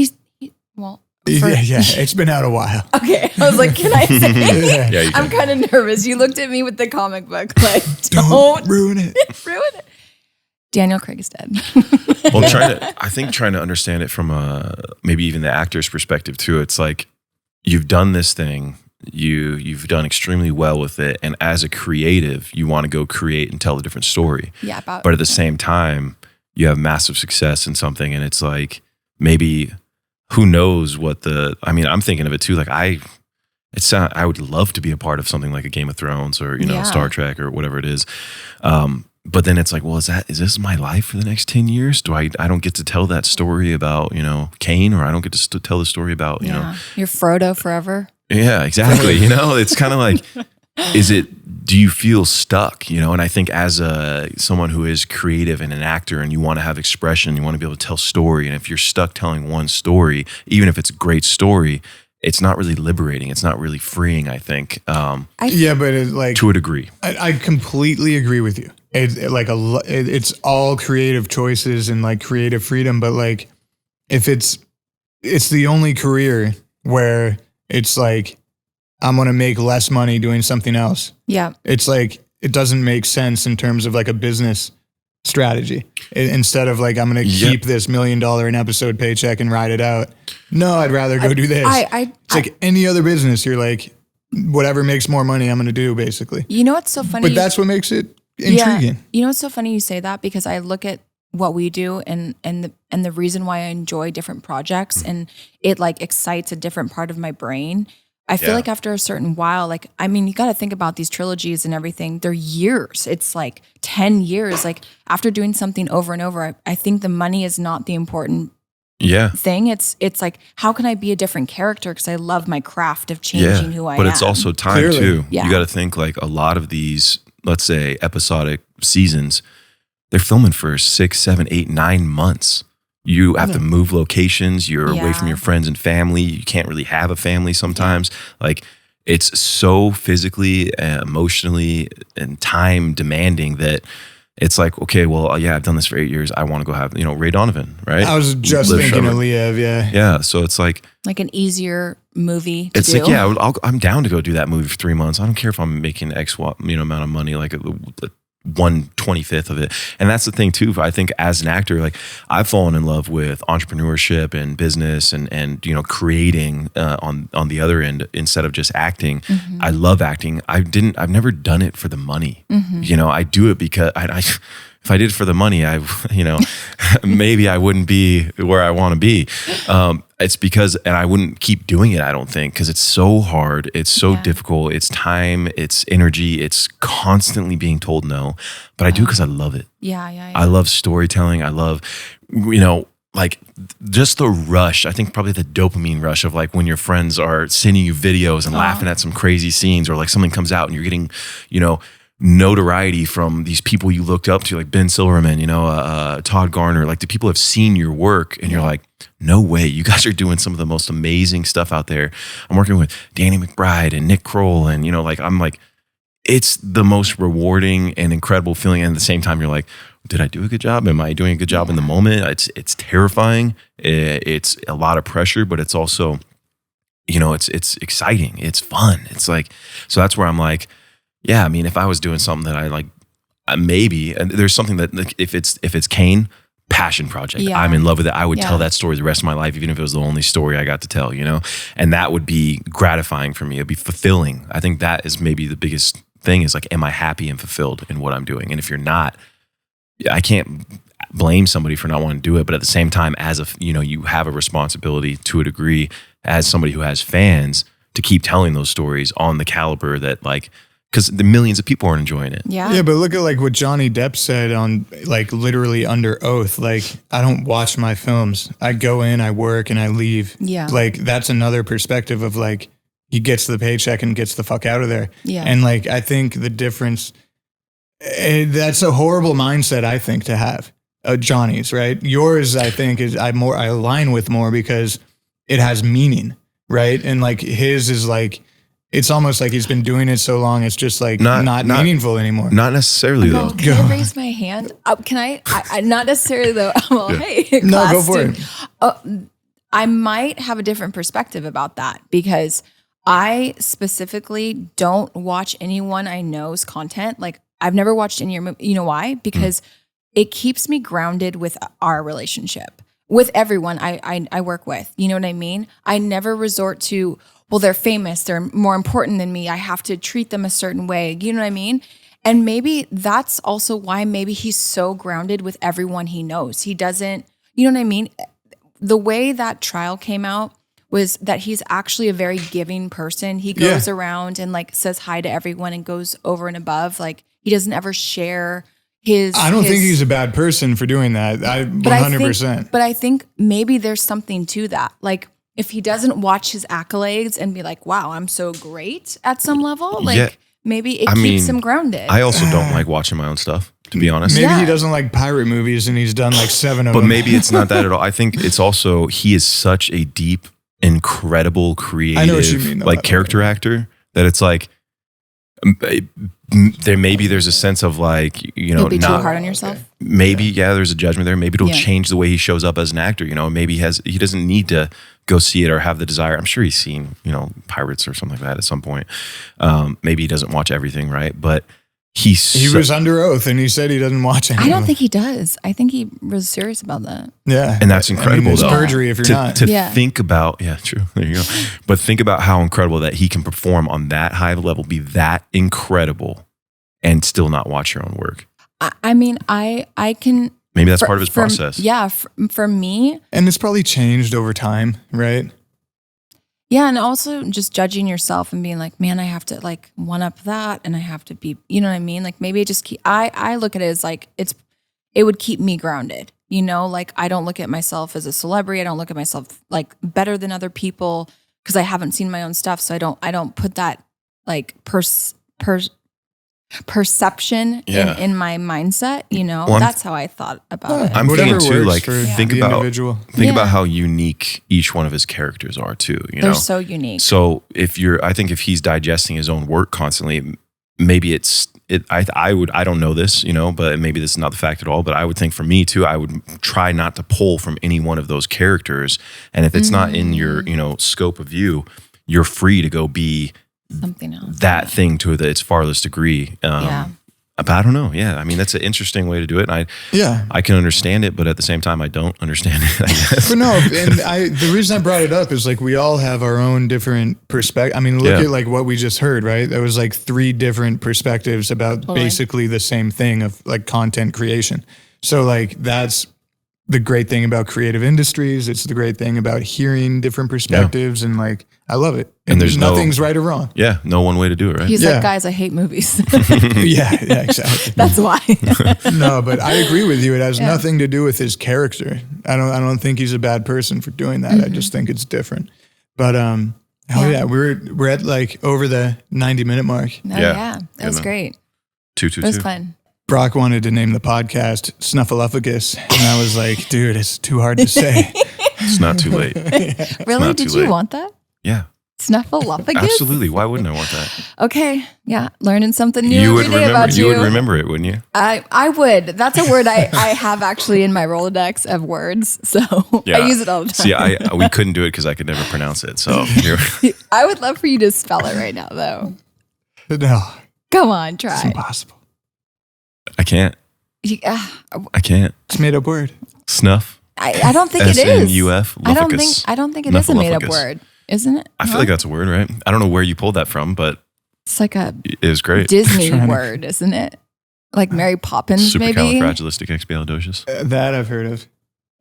Well, Yeah, it's been out a while. okay. I was like, can I say? Yeah, you I'm can. kind of nervous. You looked at me with the comic book, like, Don't ruin it. ruin it. Daniel Craig is dead. Well, trying to understand it from maybe even the actor's perspective too. It's like you've done this thing, you've done extremely well with it, and as a creative, you want to go create and tell a different story. Yeah, But at the same time, you have massive success in something, and it's like maybe who knows what I'm thinking of it too. Like I would love to be a part of something like a Game of Thrones or Star Trek or whatever it is. But then it's like, well, is this my life for the next 10 years? I don't get to tell that story about, Cain, or I don't get to tell the story about, You're Frodo forever. Yeah, exactly. It's kind of like, do you feel stuck? And I think as someone who is creative and an actor and you want to have expression, you want to be able to tell story. And if you're stuck telling one story, even if it's a great story, it's not really liberating. It's not really freeing, I think. But it's like, to a degree. I completely agree with you. It's all creative choices and like creative freedom. But like, if it's the only career where it's like, I'm going to make less money doing something else. Yeah. It's like, it doesn't make sense in terms of like a business strategy instead of like, I'm going to keep this $1 million an episode paycheck and ride it out. No, I'd rather go do this. It's like any other business. You're like, whatever makes more money, I'm going to do, basically. You know what's so funny? But that's what makes it intriguing. You know what's so funny you say that, because I look at what we do and the reason why I enjoy different projects and it like excites a different part of my brain. I feel like after a certain while, like, I mean, you got to think about these trilogies and everything. They're years. It's like 10 years. Like after doing something over and over, I think the money is not the important thing. It's like, how can I be a different character? Because I love my craft of changing who I am. But it's also time too. Yeah. You got to think like a lot of these, let's say episodic seasons, they're filming for 6, 7, 8, 9 months. You have to move locations. You're away from your friends and family. You can't really have a family sometimes. Like it's so physically, emotionally, and time demanding that it's like, okay, well, I've done this for 8 years. I want to go have, Ray Donovan, right? I was just thinking of Liev, Yeah, so it's like an easier movie to it's do. like, I'm down to go do that movie for 3 months. I don't care if I'm making X amount of money, like 1/25 of it. And that's the thing too. I think as an actor, like I've fallen in love with entrepreneurship and business and creating on the other end instead of just acting. I love acting. I've never done it for the money. I do it because if I did it for the money, maybe I wouldn't be where I want to be. It's because, and I wouldn't keep doing it, I don't think, because it's so hard. It's so difficult. It's time, it's energy. It's constantly being told no. But I do because I love it. Yeah. I love storytelling. I love, like just the rush. I think probably the dopamine rush of like when your friends are sending you videos and laughing at some crazy scenes, or like something comes out and you're getting, notoriety from these people you looked up to, like Ben Silverman, Todd Garner. Like the people have seen your work and you're like, no way, you guys are doing some of the most amazing stuff out there. I'm working with Danny McBride and Nick Kroll, and I'm like, it's the most rewarding and incredible feeling. And at the same time, you're like, did I do a good job? Am I doing a good job in the moment? It's terrifying. It's a lot of pressure, but it's also, it's exciting. It's fun. It's like, so that's where I'm like, yeah, I mean, if I was doing something that I like, maybe, and there's something that like, if it's Kane, passion project, I'm in love with it. I would tell that story the rest of my life, even if it was the only story I got to tell, and that would be gratifying for me. It'd be fulfilling. I think that is maybe the biggest thing is like, am I happy and fulfilled in what I'm doing? And if you're not, I can't blame somebody for not wanting to do it. But at the same time, as you have a responsibility to a degree as somebody who has fans to keep telling those stories on the caliber that like, because the millions of people are enjoying it. Yeah, but look at like what Johnny Depp said on like literally under oath. Like, I don't watch my films. I go in, I work, and I leave. Yeah. Like that's another perspective of like, he gets the paycheck and gets the fuck out of there. Yeah. And like, I think the difference, that's a horrible mindset, I think, to have. Johnny's, right? Yours, I think, is I align with more because it has meaning, right? And like his is like, it's almost like he's been doing it so long, it's just like not meaningful anymore. Not necessarily though. Can I raise my hand? Can I not necessarily though. Well, hey, no, go for it. I might have a different perspective about that because I specifically don't watch anyone I know's content. Like I've never watched any of your movie. You know why? Because it keeps me grounded with our relationship with everyone I work with. You know what I mean? I never resort to, well, they're famous, they're more important than me, I have to treat them a certain way. You know what I mean? And maybe that's also why maybe he's so grounded with everyone he knows. He doesn't, you know what I mean? The way that trial came out was that he's actually a very giving person. He goes around and like says hi to everyone and goes over and above. Like he doesn't ever share his. I don't think he's a bad person for doing that. 100%. But I think maybe there's something to that. Like if he doesn't watch his accolades and be like, wow, I'm so great at some level, like maybe it keeps him grounded. I also don't like watching my own stuff, to be honest. Maybe he doesn't like pirate movies and he's done like 7 of them. But maybe it's not that at all. I think it's also, he is such a deep, incredible, creative, I know what you mean, like character actor that it's like, there's a sense of like, you'll be too hard on yourself. Maybe, there's a judgment there. Maybe it'll change the way he shows up as an actor. Maybe he doesn't need to go see it or have the desire. I'm sure he's seen, Pirates or something like that at some point. Maybe he doesn't watch everything, right? But He was under oath and he said he doesn't watch it. I don't think he does. I think he was serious about that. Yeah. And that's incredible. It's perjury if you're not. To think about, true. There you go. But think about how incredible that he can perform on that high level, be that incredible, and still not watch your own work. I mean, I can. Maybe that's part of his process. Yeah. For me. And it's probably changed over time, right? Yeah, and also just judging yourself and being like, man, I have to like one up that, and I have to be, you know what I mean? Like maybe it just I look at it as like it would keep me grounded, you know? Like I don't look at myself as a celebrity. I don't look at myself like better than other people because I haven't seen my own stuff. So I don't put that like perception in my mindset, you know. Well, that's how I thought about it. I'm thinking too, like think about how unique each one of his characters are too. You know, they're so unique. So I think if he's digesting his own work constantly, maybe I don't know this, you know, but maybe this is not the fact at all. But I would think for me too, I would try not to pull from any one of those characters, and if it's not in your scope of view, you're free to go be something else, that thing to its farthest degree. But I don't know. Yeah, I mean that's an interesting way to do it. And I can understand it, but at the same time, I don't understand it. I guess. But no, and the reason I brought it up is like we all have our own different perspective. I mean, look at like what we just heard, right? There was like 3 different perspectives about basically the same thing of like content creation. So like that's the great thing about creative industries. It's the great thing about hearing different perspectives, and like I love it. And there's nothing's right or wrong. Yeah, no one way to do it, right? He's like, guys, I hate movies. yeah, exactly. That's why. No, but I agree with you. It has nothing to do with his character. I don't think he's a bad person for doing that. I just think it's different. But we're at like over the 90-minute mark. That was great. 222. It was fun. Brock wanted to name the podcast Snuffleupagus, and I was like, dude, it's too hard to say. It's not too late. Really? Did you want that? Yeah. Snuffleupagus? Absolutely. Why wouldn't I want that? Okay. Yeah. Learning something new every day about you. You would remember it, wouldn't you? I would. That's a word I have actually in my Rolodex of words. So I use it all the time. See, we couldn't do it because I could never pronounce it. So I would love for you to spell it right now, though. No. Come on, try. It's impossible. I can't. I can't. It's a made up word. Snuff. I don't think it is. S-N-U-F. I don't think it is a made up word, isn't it? I feel like that's a word, right? I don't know where you pulled that from, but it's like it was great. Disney word, isn't it? Like Mary Poppins, maybe. Supercalifragilisticexpialidocious. That I've heard of.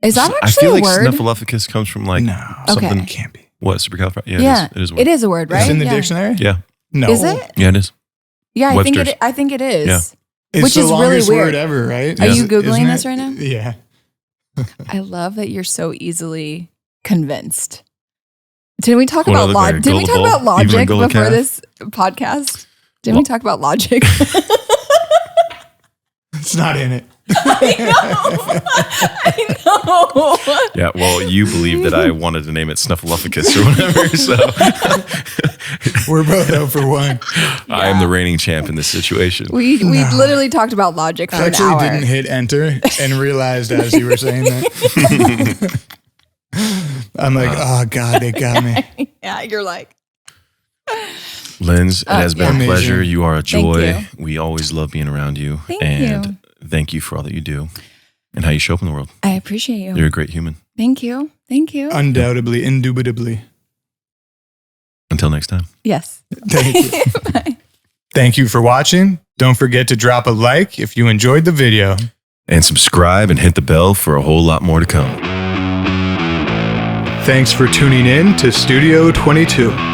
Is that actually I feel a like word? Snuffleupagus comes from like something. It can't be. What, supercalifragilisticexpialidocious? Yeah, it is a word. It is a word, right? It's in the dictionary? Yeah. No. Is it? Yeah, it is. Yeah, I think it is. Yeah. It's which the is really longest weird. word ever, right? Are you Googling this right now? Yeah. I love that you're so easily convinced. Didn't we talk about logic? Didn't we talk about logic before this podcast? Didn't we talk about logic? It's not in it. I know. Yeah, well, you believe that I wanted to name it Snuffleupagus or whatever, so we're both out for one. I am the reigning champ in this situation. We literally talked about logic for an hour. I actually didn't hit enter and realized as you were saying that. I'm like, oh God, they got me. Yeah, you're like. Linz, it has been a pleasure. You are a joy. Thank you. We always love being around you. Thank you. Thank you for all that you do and how you show up in the world. I appreciate you. You're a great human. Thank you. Thank you. Undoubtedly, indubitably. Until next time. Yes. Thank you. Bye. Thank you for watching. Don't forget to drop a like if you enjoyed the video. And subscribe and hit the bell for a whole lot more to come. Thanks for tuning in to Studio 22.